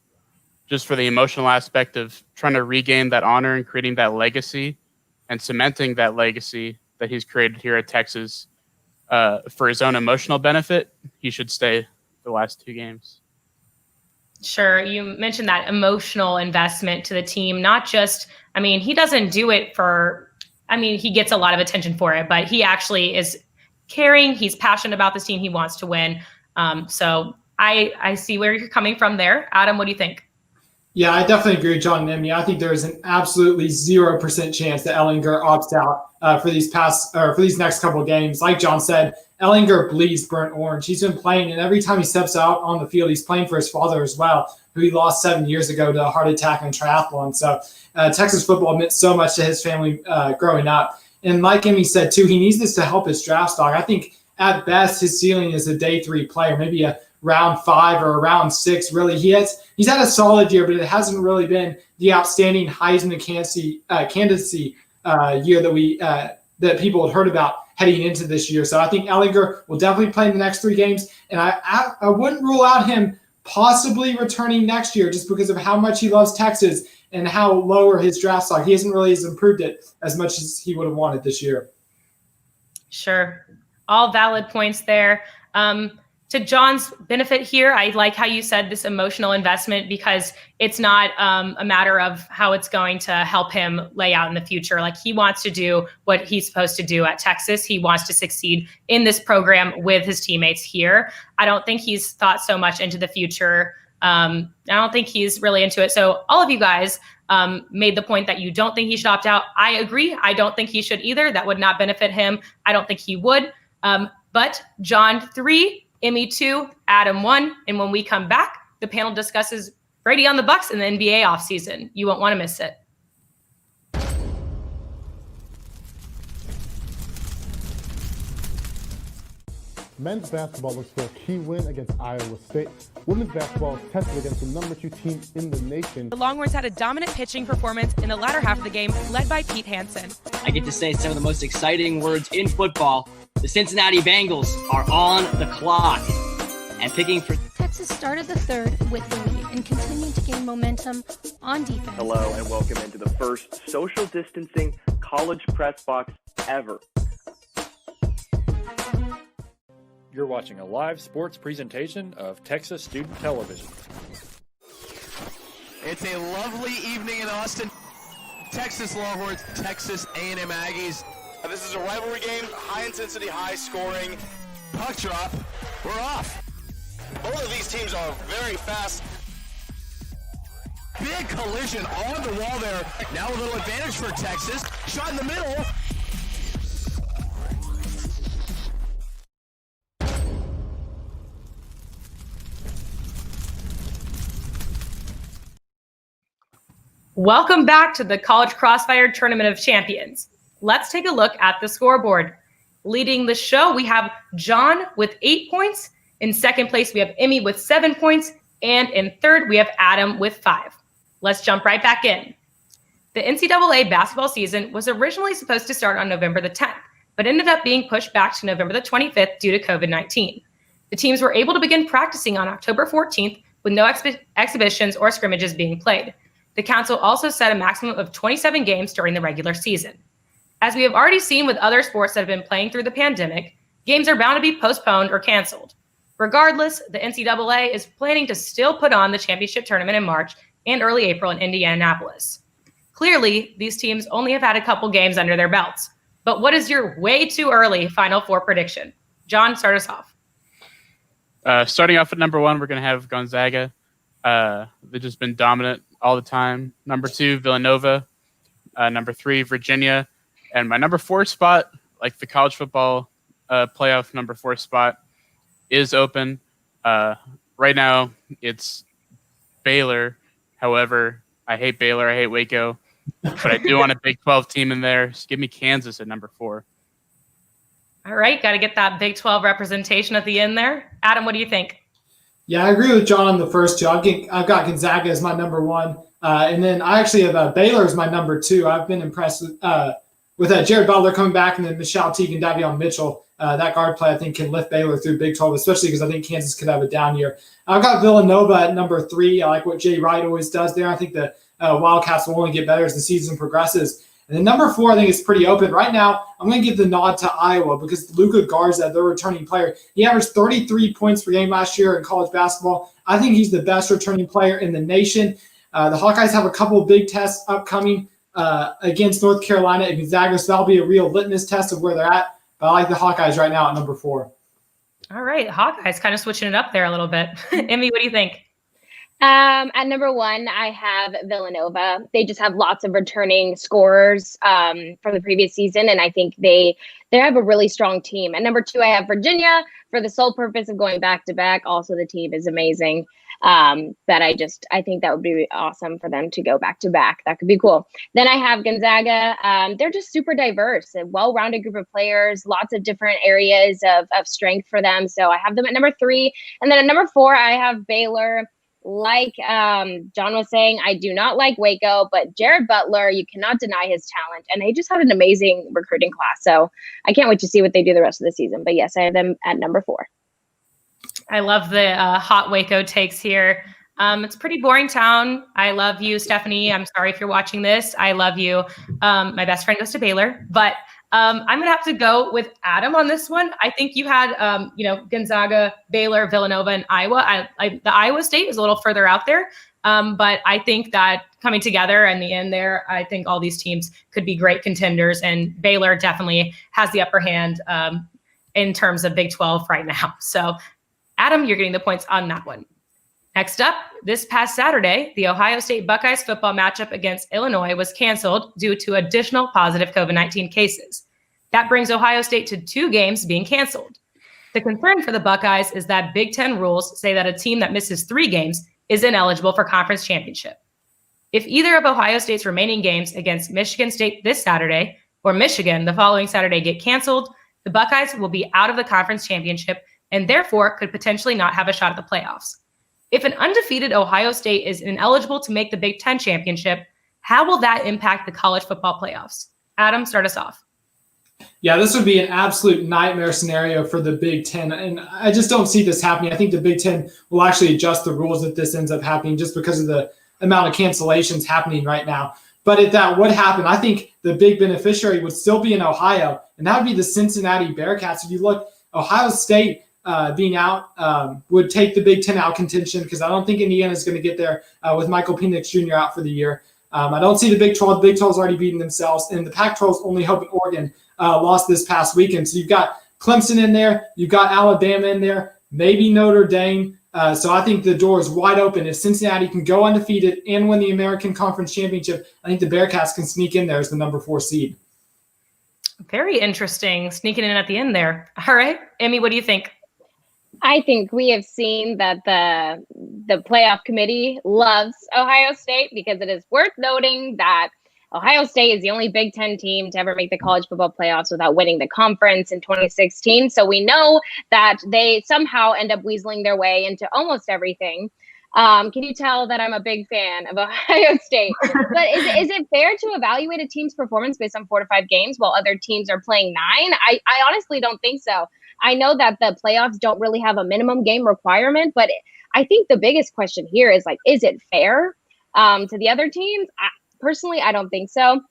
just for the emotional aspect of trying to regain that honor and creating that legacy and cementing that legacy that he's created here at Texas, for his own emotional benefit, he should stay the last 2 games. Sure. You mentioned that emotional investment to the team, not just, he doesn't do it he gets a lot of attention for it, but he actually is caring. He's passionate about this team. He wants to win. So I see where you're coming from there. Adam, what do you think? Yeah, I definitely agree with John and Emmy. I think there's an absolutely 0% chance that Ehlinger opts out for these next couple of games. Like John said, Ehlinger bleeds burnt orange. He's been playing, and every time he steps out on the field, he's playing for his father as well, who he lost 7 years ago to a heart attack and triathlon. So Texas football meant so much to his family growing up. And like Emmy said, too, he needs this to help his draft stock. I think at best his ceiling is a day 3 player, maybe a round 5 or a round 6. Really, he's had a solid year, but it hasn't really been the outstanding Heisman candidacy year that people had heard about heading into this year. So I think Ehlinger will definitely play in the next 3 games, and I wouldn't rule out him possibly returning next year just because of how much he loves Texas and how lower his draft stock. He hasn't really improved it as much as he would have wanted this year. Sure. All valid points there. To John's benefit here, I like how you said this emotional investment, because it's not a matter of how it's going to help him lay out in the future. Like, he wants to do what he's supposed to do at Texas. He wants to succeed in this program with his teammates here. I don't think he's thought so much into the future. I don't think he's really into it. So all of you guys made the point that you don't think he should opt out. I agree. I don't think he should either. That would not benefit him. I don't think he would. But John 3, Emmy 2, Adam 1. And when we come back, the panel discusses Brady on the Bucks in the NBA offseason. You won't want to miss it. Men's basketball looks for a key win against Iowa State. Women's basketball is tested against the number 2 team in the nation. The Longhorns had a dominant pitching performance in the latter half of the game, led by Pete Hansen. I get to say some of the most exciting words in football. The Cincinnati Bengals are on the clock and picking for... Texas started the 3rd with the lead and continued to gain momentum on defense. Hello and welcome into the first social distancing college press box ever. You're watching a live sports presentation of Texas Student Television. It's a lovely evening in Austin. Texas Longhorns, Texas A&M Aggies. This is a rivalry game, high intensity, high scoring. Puck drop, we're off. Both of these teams are very fast. Big collision on the wall there. Now a little advantage for Texas. Shot in the middle. Welcome back to the College Crossfire Tournament of Champions. Let's take a look at the scoreboard. Leading the show, we have John with 8 points. In second place, we have Emmy with 7 points. And in third, we have Adam with 5. Let's jump right back in. The NCAA basketball season was originally supposed to start on November the 10th, but ended up being pushed back to November the 25th due to COVID-19. The teams were able to begin practicing on October 14th with no exhibitions or scrimmages being played. The council also set a maximum of 27 games during the regular season. As we have already seen with other sports that have been playing through the pandemic, games are bound to be postponed or canceled. Regardless, the NCAA is planning to still put on the championship tournament in March and early April in Indianapolis. Clearly, these teams only have had a couple games under their belts. But what is your way too early Final Four prediction? John, start us off. Starting off at number 1, we're going to have Gonzaga. They've just been dominant all the time. Number 2, Villanova. Number 3, Virginia. And my number 4 spot, like the college football playoff number 4 spot, is open. Right now, it's Baylor. However, I hate Baylor. I hate Waco. But I do want a Big 12 team in there. So give me Kansas at number 4. All right. Got to get that Big 12 representation at the end there. Adam, what do you think? Yeah, I agree with John on the first two. I've got Gonzaga as my number one, and then I actually have Baylor as my number two. I've been impressed with Jared Butler coming back, and then Michelle Teague and Davion Mitchell. That guard play, I think, can lift Baylor through Big 12, especially because I think Kansas could have a down year. I've got Villanova at number three. I like what Jay Wright always does there. I think the Wildcats will only get better as the season progresses. And then number four, I think is pretty open. Right now, I'm going to give the nod to Iowa because Luka Garza, their returning player, he averaged 33 points per game last year in college basketball. I think he's the best returning player in the nation. The Hawkeyes have a couple of big tests upcoming against North Carolina and Gonzaga, so that'll be a real litmus test of where they're at. But I like the Hawkeyes right now at number four. All right, Hawkeyes kind of switching it up there a little bit. Emmy, what do you think? At number one, I have Villanova. They just have lots of returning scorers from the previous season, and I think they have a really strong team. At number two, I have Virginia for the sole purpose of going back to back. Also, the team is amazing. That I think that would be awesome for them to go back to back. That could be cool. Then I have Gonzaga. They're just super diverse, a well-rounded group of players, lots of different areas of strength for them. So I have them at number three. And then at number four, I have Baylor. Like John was saying, I do not like Waco, but Jared Butler, you cannot deny his talent. And they just had an amazing recruiting class. So I can't wait to see what they do the rest of the season. But yes, I have them at number four. I love the hot Waco takes here. It's a pretty boring town. I love you, Stephanie. I'm sorry if you're watching this. I love you. My best friend goes to Baylor, but I'm going to have to go with Adam on this one. I think you had, Gonzaga, Baylor, Villanova, and Iowa. The Iowa State is a little further out there, but I think that coming together in the end there, I think all these teams could be great contenders, and Baylor definitely has the upper hand in terms of Big 12 right now. So, Adam, you're getting the points on that one. Next up, this past Saturday, the Ohio State Buckeyes football matchup against Illinois was canceled due to additional positive COVID-19 cases. That brings Ohio State to 2 games being canceled. The concern for the Buckeyes is that Big Ten rules say that a team that misses 3 games is ineligible for conference championship. If either of Ohio State's remaining games against Michigan State this Saturday or Michigan the following Saturday get canceled, the Buckeyes will be out of the conference championship and therefore could potentially not have a shot at the playoffs. If an undefeated Ohio State is ineligible to make the Big Ten championship, how will that impact the college football playoffs? Adam, start us off. Yeah, this would be an absolute nightmare scenario for the Big Ten, and I just don't see this happening. I think the Big Ten will actually adjust the rules if this ends up happening just because of the amount of cancellations happening right now. But if that would happen, I think the big beneficiary would still be in Ohio, and that would be the Cincinnati Bearcats. If you look, Ohio State being out would take the Big Ten out contention because I don't think Indiana is going to get there with Michael Penix Jr. out for the year. I don't see the Big 12. The Big 12's already beaten themselves, and the Pac-12's only hoping Oregon lost this past weekend. So you've got Clemson in there, you've got Alabama in there, maybe Notre Dame. So I think the door is wide open. If Cincinnati can go undefeated and win the American Conference Championship, I think the Bearcats can sneak in there as the number 4 seed. Very interesting, sneaking in at the end there. All right, Emmy, what do you think? I think we have seen that the playoff committee loves Ohio State because it is worth noting that Ohio State is the only Big Ten team to ever make the college football playoffs without winning the conference in 2016. So we know that they somehow end up weaseling their way into almost everything. Can you tell that I'm a big fan of Ohio State? But is it fair to evaluate a team's performance based on 4 to 5 games while other teams are playing 9? I honestly don't think so. I know that the playoffs don't really have a minimum game requirement, but I think the biggest question here is is it fair to the other teams? Personally, I don't think so.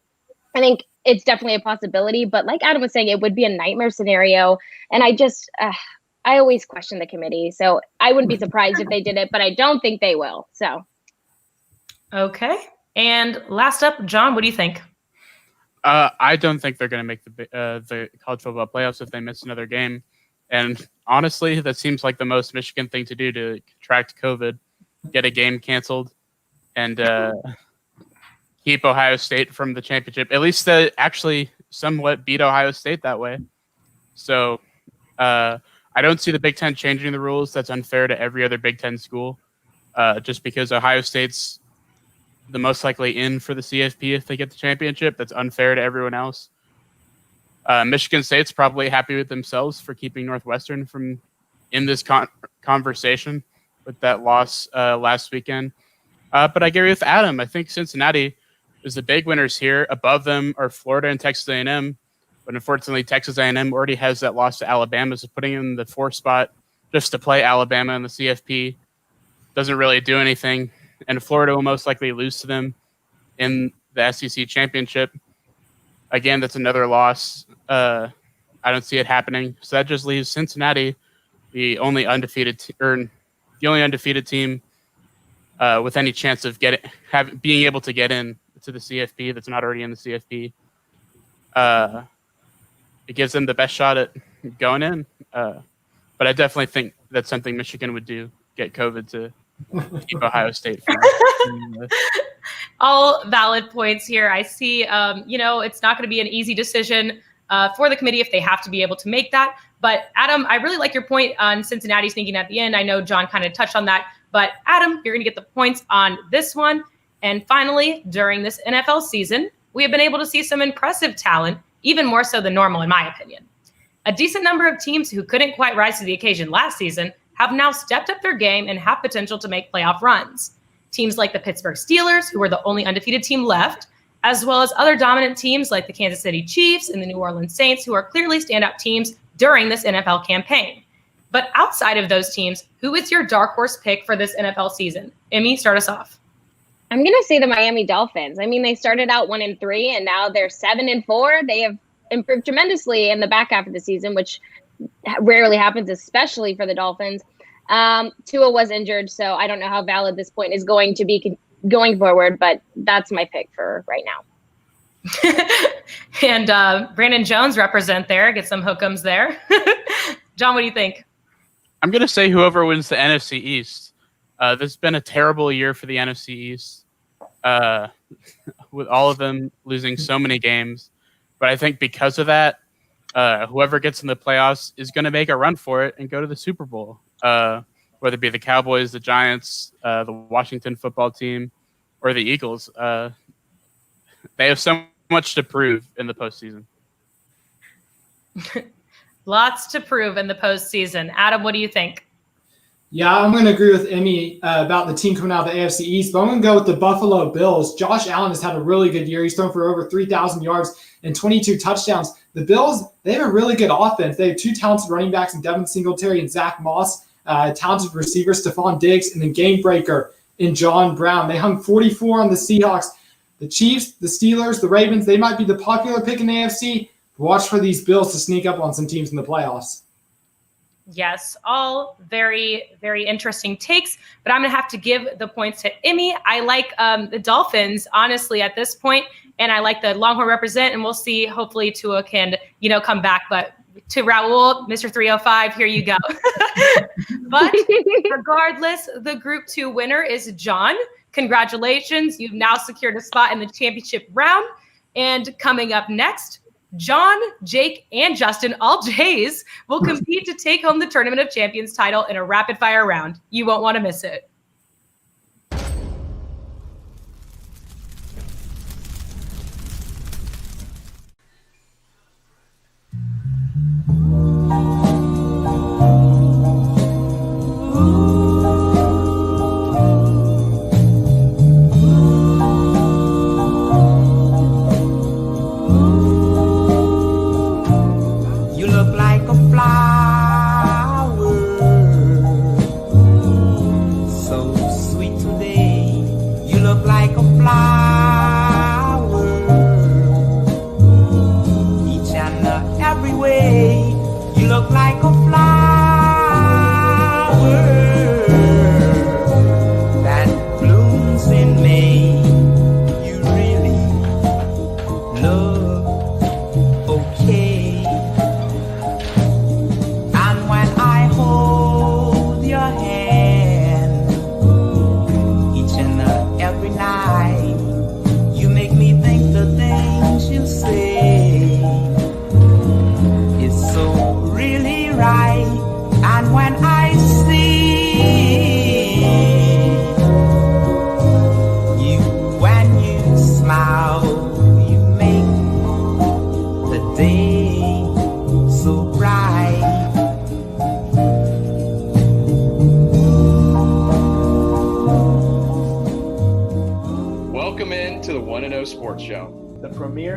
I think it's definitely a possibility, but like Adam was saying, it would be a nightmare scenario. And I always question the committee, so I wouldn't be surprised if they did it, but I don't think they will. So, okay. And last up, John, what do you think? I don't think they're going to make the college football playoffs if they miss another game. And honestly, that seems like the most Michigan thing to do to contract COVID, get a game canceled, and keep Ohio State from the championship. At least actually somewhat beat Ohio State that way. So I don't see the Big Ten changing the rules. That's unfair to every other Big Ten school, just because Ohio State's the most likely in for the CFP if they get the championship. That's unfair to everyone else. Michigan State's probably happy with themselves for keeping Northwestern from in this conversation with that loss last weekend. But I agree with Adam. I think Cincinnati is the big winners here. Above them are Florida and Texas A&M. But unfortunately, Texas A&M already has that loss to Alabama, so putting them in the 4th spot just to play Alabama in the CFP doesn't really do anything. And Florida will most likely lose to them in the SEC championship. Again, that's another loss. I don't see it happening. So that just leaves Cincinnati, the only undefeated team with any chance of being able to get in to the CFP that's not already in the CFP. It gives them the best shot at going in. But I definitely think that's something Michigan would do, get COVID to keep Ohio State from All valid points here. I see, it's not going to be an easy decision for the committee if they have to be able to make that. But Adam, I really like your point on Cincinnati sneaking at the end. I know John kind of touched on that. But Adam, you're going to get the points on this one. And finally, during this NFL season, we have been able to see some impressive talent, even more so than normal, in my opinion. A decent number of teams who couldn't quite rise to the occasion last season have now stepped up their game and have potential to make playoff runs. Teams like the Pittsburgh Steelers, who are the only undefeated team left, as well as other dominant teams like the Kansas City Chiefs and the New Orleans Saints, who are clearly standout teams during this NFL campaign. But outside of those teams, who is your dark horse pick for this NFL season? Emmy, start us off. I'm going to say the Miami Dolphins. I mean, they started out 1-3 and now they're 7-4. They have improved tremendously in the back half of the season, which rarely happens, especially for the Dolphins. Tua was injured, so I don't know how valid this point is going to be going forward, but that's my pick for right now. And Brandon Jones represent there, get some hookums there. John, what do you think? I'm going to say whoever wins the NFC East. This has been a terrible year for the NFC East, with all of them losing so many games. But I think because of that, whoever gets in the playoffs is going to make a run for it and go to the Super Bowl, whether it be the Cowboys, the Giants, the Washington football team, or the Eagles. They have so much to prove in the postseason. Lots to prove in the postseason. Adam, what do you think? Yeah, I'm going to agree with Emmy about the team coming out of the AFC East, but I'm going to go with the Buffalo Bills. Josh Allen has had a really good year. He's thrown for over 3,000 yards and 22 touchdowns. The Bills, they have a really good offense. They have 2 talented running backs in Devin Singletary and Zach Moss, talented receiver Stephon Diggs, and then game breaker in John Brown. They hung 44 on the Seahawks. The Chiefs, the Steelers, the Ravens, they might be the popular pick in the AFC. Watch for these Bills to sneak up on some teams in the playoffs. Yes, all very, very interesting takes, but I'm going to have to give the points to Emmy. I like the Dolphins, honestly, at this point, and I like the Longhorn represent, and we'll see. Hopefully Tua can, come back, but to Raul, Mr. 305, here you go. But regardless, the Group 2 winner is John. Congratulations. You've now secured a spot in the championship round. And coming up next, John, Jake, and Justin, all J's, will compete to take home the Tournament of Champions title in a rapid-fire round. You won't want to miss it.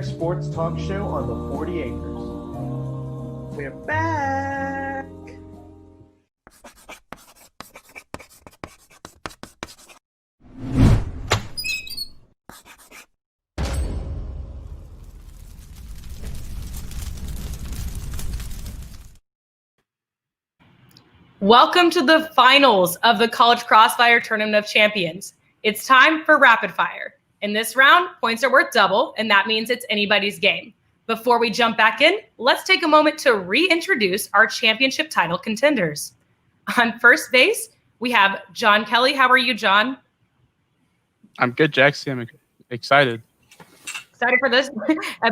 sports talk show on the 40 acres. We're back. Welcome to the finals of the College Crossfire Tournament of Champions. It's time for rapid fire. In this round, points are worth double, and that means it's anybody's game. Before we jump back in, let's take a moment to reintroduce our championship title contenders. On first base, we have John Kelly. How are you, John? I'm good, Jaxie. I'm excited. Excited for this.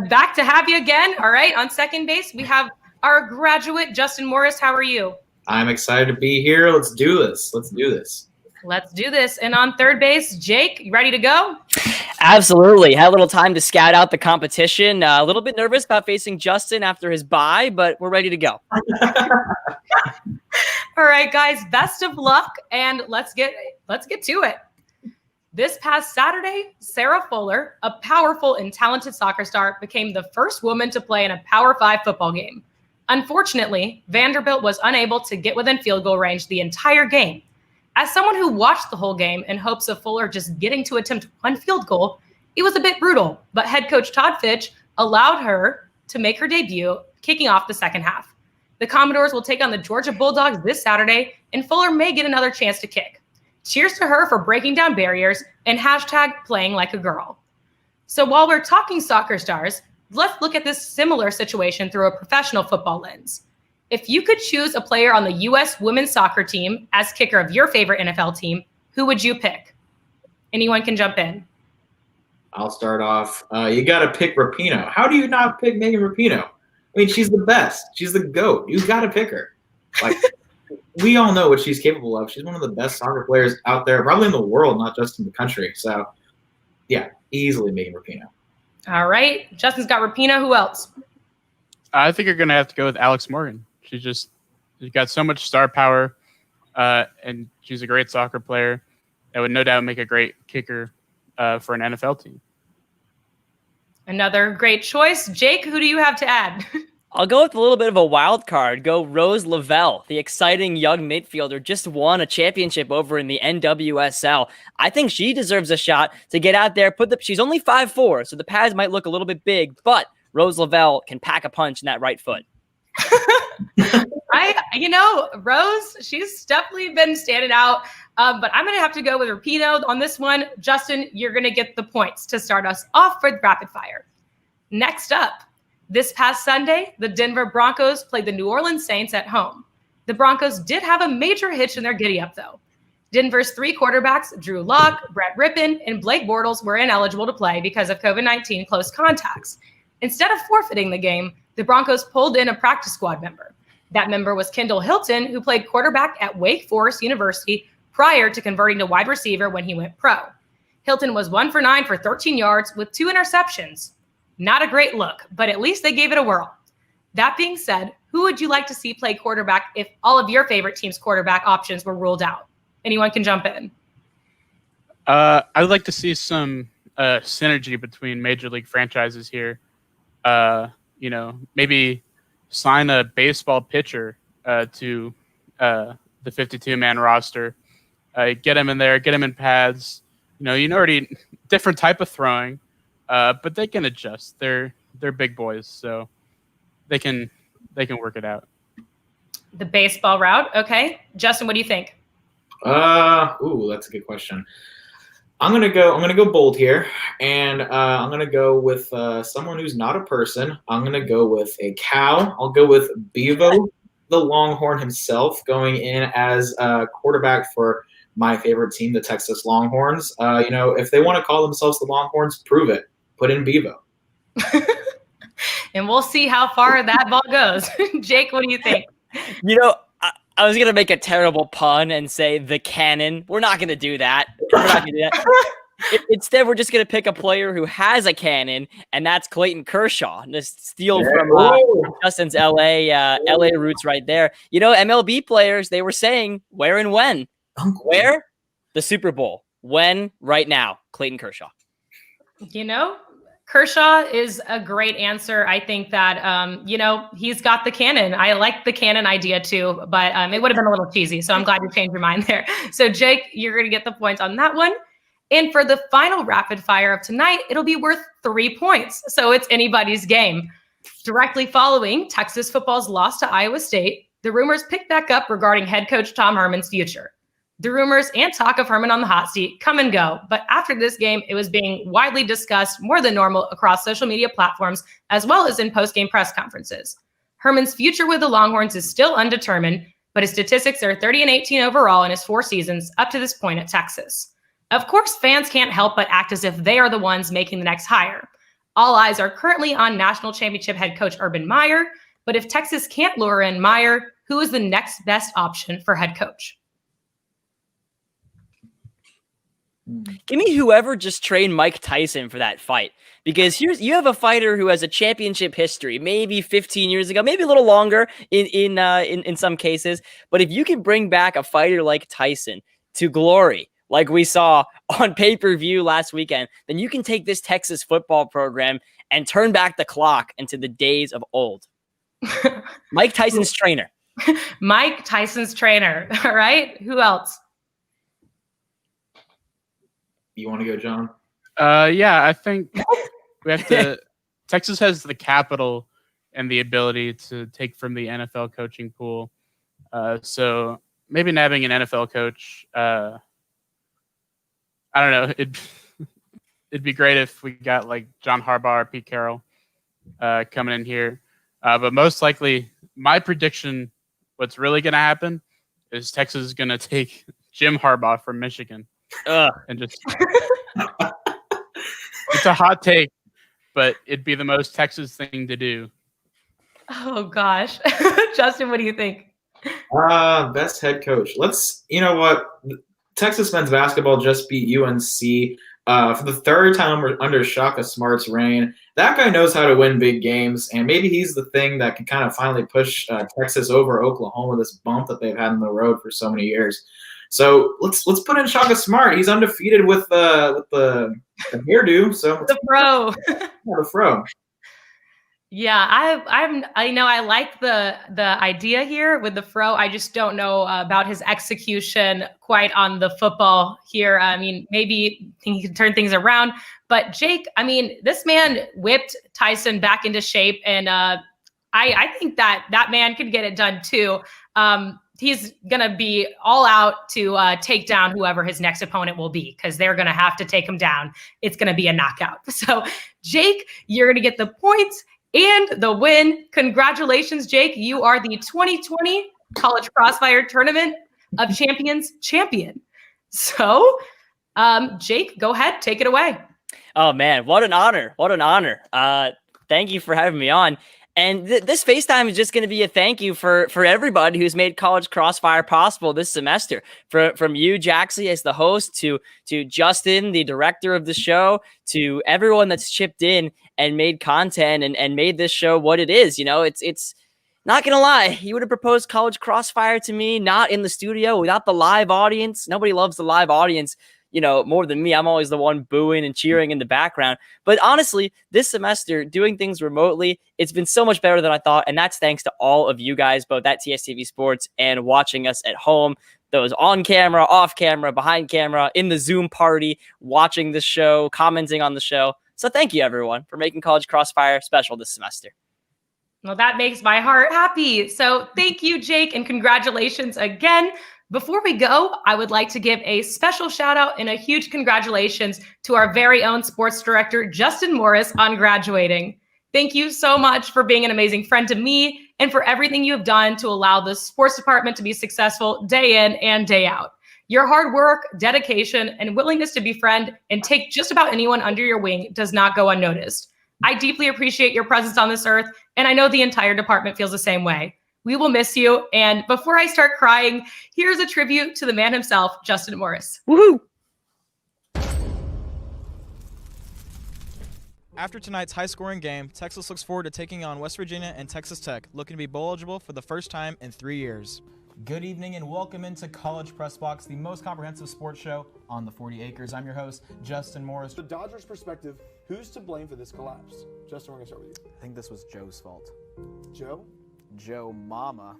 Back to have you again. All right. On second base, we have our graduate, Justin Morris. How are you? I'm excited to be here. Let's do this. Let's do this. Let's do this. And on third base, Jake, you ready to go? Absolutely. Had a little time to scout out the competition. A little bit nervous about facing Justin after his bye, but we're ready to go. All right, guys, best of luck, and let's get to it. This past Saturday, Sarah Fuller, a powerful and talented soccer star, became the first woman to play in a Power 5 football game. Unfortunately, Vanderbilt was unable to get within field goal range the entire game. As someone who watched the whole game in hopes of Fuller just getting to attempt one field goal, it was a bit brutal, but head coach Todd Fitch allowed her to make her debut, kicking off the second half. The Commodores will take on the Georgia Bulldogs this Saturday, and Fuller may get another chance to kick. Cheers to her for breaking down barriers and hashtag playing like a girl. So while we're talking soccer stars, let's look at this similar situation through a professional football lens. If you could choose a player on the U.S. women's soccer team as kicker of your favorite NFL team, who would you pick? Anyone can jump in. I'll start off. You got to pick Rapinoe. How do you not pick Megan Rapinoe? I mean, she's the best. She's the GOAT. You got to pick her. Like, we all know what she's capable of. She's one of the best soccer players out there, probably in the world, not just in the country. So, yeah, easily Megan Rapinoe. All right. Justin's got Rapinoe. Who else? I think you're going to have to go with Alex Morgan. She's got so much star power, and she's a great soccer player that would no doubt make a great kicker for an NFL team. Another great choice. Jake, who do you have to add? I'll go with a little bit of a wild card. Go Rose Lavelle, the exciting young midfielder, just won a championship over in the NWSL. I think she deserves a shot to get out there. She's only 5'4", so the pads might look a little bit big, but Rose Lavelle can pack a punch in that right foot. Rose, she's definitely been standing out, but I'm going to have to go with Rapinoe on this one. Justin, you're going to get the points to start us off with rapid fire. Next up, this past Sunday, the Denver Broncos played the New Orleans Saints at home. The Broncos did have a major hitch in their giddy-up, though. Denver's three quarterbacks, Drew Lock, Brett Rippon, and Blake Bortles, were ineligible to play because of COVID-19 close contacts. Instead of forfeiting the game, the Broncos pulled in a practice squad member. That member was Kendall Hilton, who played quarterback at Wake Forest University prior to converting to wide receiver when he went pro. Hilton was 1 for 9 for 13 yards with 2 interceptions. Not a great look, but at least they gave it a whirl. That being said, who would you like to see play quarterback if all of your favorite team's quarterback options were ruled out? Anyone can jump in. I would like to see some synergy between major league franchises here. Maybe sign a baseball pitcher to the 52-man roster. Get him in there, get him in pads. Already different type of throwing, but they can adjust. They're big boys, so they can work it out. The baseball route, okay. Justin, what do you think? That's a good question. I'm gonna go bold here, and I'm gonna go with someone who's not a person. I'm gonna go with a cow. I'll go with Bevo, the Longhorn himself, going in as quarterback for my favorite team, the Texas Longhorns. If they want to call themselves the Longhorns, prove it. Put in Bevo. And we'll see how far that ball goes. Jake, what do you think? I was going to make a terrible pun and say the cannon. We're not going to do that. Instead, we're just going to pick a player who has a cannon, and that's Clayton Kershaw. Just steal from Justin's LA roots right there. MLB players, they were saying where and when. Where? The Super Bowl. When? Right now. Clayton Kershaw. Kershaw is a great answer. I think that, he's got the cannon. I like the cannon idea too, but it would have been a little cheesy. So I'm glad you changed your mind there. So Jake, you're going to get the points on that one. And for the final rapid fire of tonight, it'll be worth 3 points. So it's anybody's game. Directly following Texas football's loss to Iowa State, the rumors picked back up regarding head coach Tom Herman's future. The rumors and talk of Herman on the hot seat come and go, but after this game, it was being widely discussed more than normal across social media platforms, as well as in post-game press conferences. Herman's future with the Longhorns is still undetermined, but his statistics are 30-18 overall in his 4 seasons up to this point at Texas. Of course, fans can't help but act as if they are the ones making the next hire. All eyes are currently on national championship head coach Urban Meyer, but if Texas can't lure in Meyer, who is the next best option for head coach? Give me whoever just trained Mike Tyson for that fight, because you have a fighter who has a championship history, maybe 15 years ago, maybe a little longer in some cases. But if you can bring back a fighter like Tyson to glory, like we saw on pay-per-view last weekend, then you can take this Texas football program and turn back the clock into the days of old. Mike Tyson's trainer. Mike Tyson's trainer. All right. Who else? You want to go, John? Yeah, I think we have to. Texas has the capital and the ability to take from the NFL coaching pool. So maybe nabbing an NFL coach. I don't know. It'd be great if we got like John Harbaugh or Pete Carroll coming in here. But most likely, my prediction, what's really going to happen is Texas is going to take Jim Harbaugh from Michigan. And just it's a hot take, but it'd be the most Texas thing to do. Oh gosh. Justin, what do you think? Best head coach. You know what? Texas men's basketball just beat UNC for the 3rd time under Shaka Smart's reign. That guy knows how to win big games, and maybe he's the thing that can kind of finally push Texas over Oklahoma, this bump that they've had in the road for so many years. So let's put in Shaka Smart. He's undefeated with the hairdo. So the fro. The fro. Yeah, I like the idea here with the fro. I just don't know about his execution quite on the football here. I mean, maybe he can turn things around. But Jake, I mean, this man whipped Tyson back into shape, and I think that man could get it done too. He's going to be all out to take down whoever his next opponent will be, because they're going to have to take him down. It's going to be a knockout. So, Jake, you're going to get the points and the win. Congratulations, Jake. You are the 2020 College Crossfire Tournament of Champions champion. So, Jake, go ahead. Take it away. Oh, man. What an honor. What an honor. Thank you for having me on. And this FaceTime is just going to be a thank you for everybody who's made College Crossfire possible this semester. From you, Jaxie, as the host, to Justin, the director of the show, to everyone that's chipped in and made content and made this show what it is. You know, it's not going to lie. You would have proposed College Crossfire to me, not in the studio, without the live audience. Nobody loves the live audience, more than me. I'm always the one booing and cheering in the background. But honestly, this semester, doing things remotely, it's been so much better than I thought. And that's thanks to all of you guys, both at TSTV Sports and watching us at home. Those on camera, off camera, behind camera, in the Zoom party, watching the show, commenting on the show. So thank you, everyone, for making College Crossfire special this semester. Well, that makes my heart happy. So thank you, Jake, and congratulations again. Before we go, I would like to give a special shout out and a huge congratulations to our very own sports director, Justin Morris, on graduating. Thank you so much for being an amazing friend to me and for everything you have done to allow the sports department to be successful day in and day out. Your hard work, dedication, and willingness to befriend and take just about anyone under your wing does not go unnoticed. I deeply appreciate your presence on this earth, and I know the entire department feels the same way. We will miss you. And before I start crying, here's a tribute to the man himself, Justin Morris. Woohoo! After tonight's high-scoring game, Texas looks forward to taking on West Virginia and Texas Tech, looking to be bowl eligible for the first time in 3 years. Good evening and welcome into College Press Box, the most comprehensive sports show on the 40 acres. I'm your host, Justin Morris. The Dodgers' perspective, Who's to blame for this collapse? Justin, we're going to start with you. I think this was Joe's fault. Joe? Joe Mama.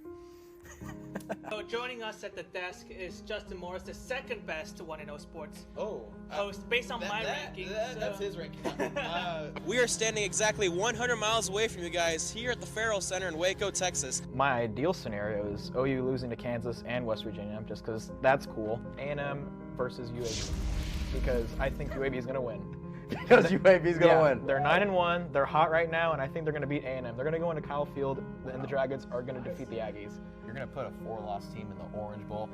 So joining us at the desk is Justin Morris, the second best to 1-0 Sports host, based on my rankings. That's his ranking. We are standing exactly 100 miles away from you guys here at the Farrell Center in Waco, Texas. My ideal scenario is OU losing to Kansas and West Virginia, just because that's cool. A&M versus UAB, because I think UAB is going to win. Because UAB's going to win. They're 9-1. They're hot right now, and I think they're going to beat A&M. They're going to go into Kyle Field, and the Dragons are going to defeat the Aggies. You're going to put a 4-loss team in the Orange Bowl.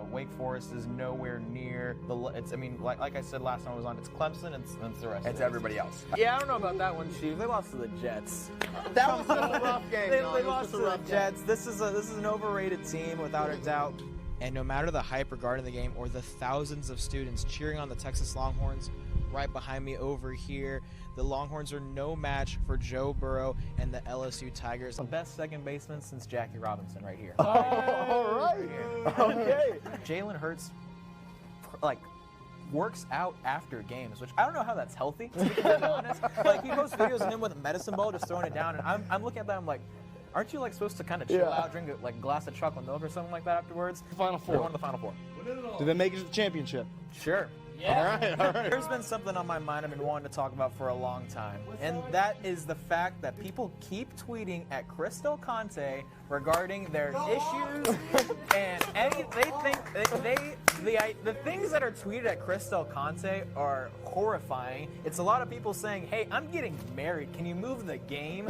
Wake Forest is nowhere near the. Like I said last time I was on, it's Clemson and it's the rest. It's everybody else. Yeah, I don't know about that one, Chief. They lost to the Jets. That was a rough game. They lost to the Jets. This is an overrated team without a doubt. And no matter the hype regarding the game or the thousands of students cheering on the Texas Longhorns, right behind me over here, the Longhorns are no match for Joe Burrow and the LSU Tigers. The best second baseman since Jackie Robinson right here. All right. Okay. Jalen Hurts, works out after games, which I don't know how that's healthy, to be honest. He posts videos of him with a medicine ball just throwing it down, and I'm looking at that, I'm like, aren't you supposed to kind of chill out, drink a glass of chocolate milk or something like that afterwards? Final Four. They're one of the Final Four. Did they make it to the championship? Sure. Yeah. All right. There's been something on my mind I've been wanting to talk about for a long time, and that is the fact that people keep tweeting at Crystal Conte regarding their issues, and the things that are tweeted at Crystal Conte are horrifying. It's a lot of people saying, "Hey, I'm getting married. Can you move the game?"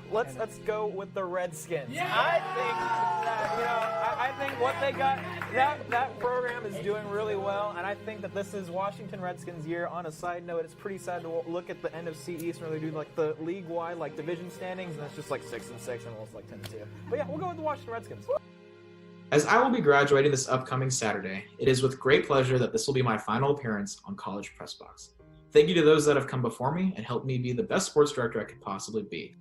What? Let's go with the Redskins. Yeah! I think what they got, that program is doing really well, and I think that this is Washington Redskins' year. On a side note, it's pretty sad to look at the NFC East where they do the league-wide division standings, and it's just 6-6 and almost 10-2. But yeah, we'll go with the Washington Redskins. As I will be graduating this upcoming Saturday, it is with great pleasure that this will be my final appearance on College Press Box. Thank you to those that have come before me and helped me be the best sports director I could possibly be.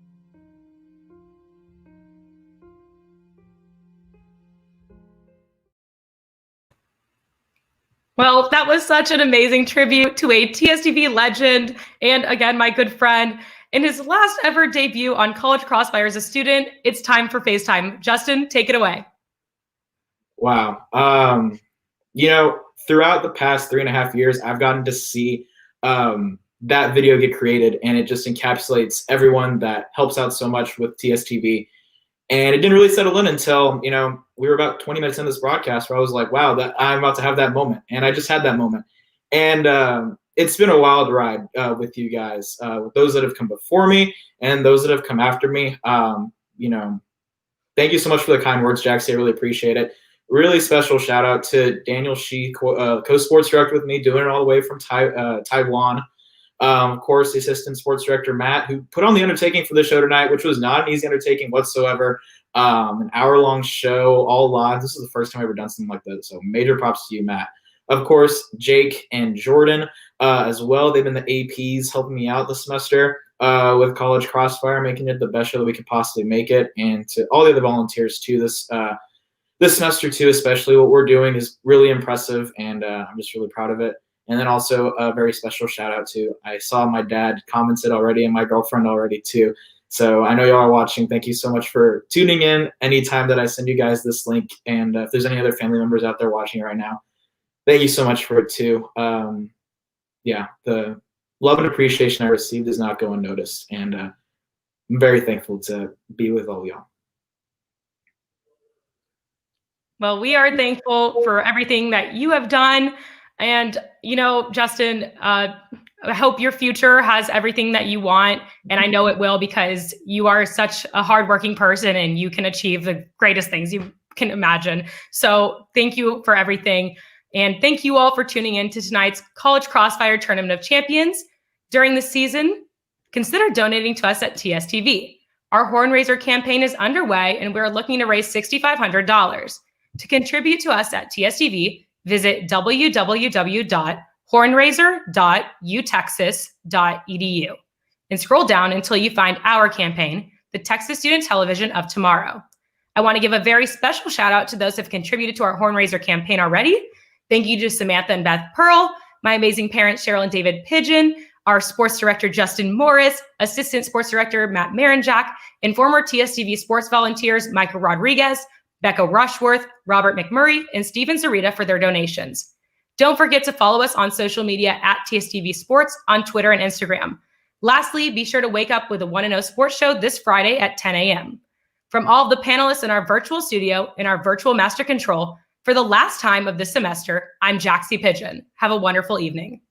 Well, that was such an amazing tribute to a TSTV legend and, again, my good friend. In his last ever debut on College Crossfire as a student, it's time for FaceTime. Justin, take it away. Wow. Throughout the past 3.5 years, I've gotten to see that video get created, and it just encapsulates everyone that helps out so much with TSTV. And it didn't really settle in until, we were about 20 minutes into this broadcast where I was like, wow, that I'm about to have that moment. And I just had that moment. And it's been a wild ride with you guys, with those that have come before me and those that have come after me. Thank you so much for the kind words, Jaxie. I really appreciate it. Really special shout out to Daniel Shi, co-sports director with me, doing it all the way from Taiwan. Of course, the assistant sports director, Matt, who put on the undertaking for the show tonight, which was not an easy undertaking whatsoever. An hour-long show, all live. This is the first time I've ever done something like this, so major props to you, Matt. Of course, Jake and Jordan as well. They've been the APs helping me out this semester with College Crossfire, making it the best show that we could possibly make it. And to all the other volunteers, too, this semester, too, especially what we're doing is really impressive, and I'm just really proud of it. And then also a very special shout out to, I saw my dad commented already and my girlfriend already too. So I know y'all are watching. Thank you so much for tuning in anytime that I send you guys this link. And if there's any other family members out there watching right now, thank you so much for it too. The love and appreciation I received does not go unnoticed. And I'm very thankful to be with all y'all. Well, we are thankful for everything that you have done. And, Justin, I hope your future has everything that you want. And I know it will, because you are such a hardworking person and you can achieve the greatest things you can imagine. So thank you for everything. And thank you all for tuning in to tonight's College Crossfire Tournament of Champions. During the season, consider donating to us at TSTV. Our Horn Raiser campaign is underway, and we're looking to raise $6,500. To contribute to us at TSTV, visit www.hornraiser.utexas.edu and scroll down until you find our campaign, the Texas Student Television of Tomorrow. I want to give a very special shout out to those who have contributed to our Horn Raiser campaign already. Thank you to Samantha and Beth Pearl, my amazing parents, Cheryl and David Pidgeon, our sports director, Justin Morris, assistant sports director, Matt Marinjak, and former TSTV sports volunteers, Michael Rodriguez, Becca Rushworth, Robert McMurray, and Steven Zarita for their donations. Don't forget to follow us on social media at TSTV Sports on Twitter and Instagram. Lastly, be sure to wake up with a 1-0 Sports Show this Friday at 10 a.m. From all of the panelists in our virtual studio and our virtual master control, for the last time of this semester, I'm Jaxie Pidgeon. Have a wonderful evening.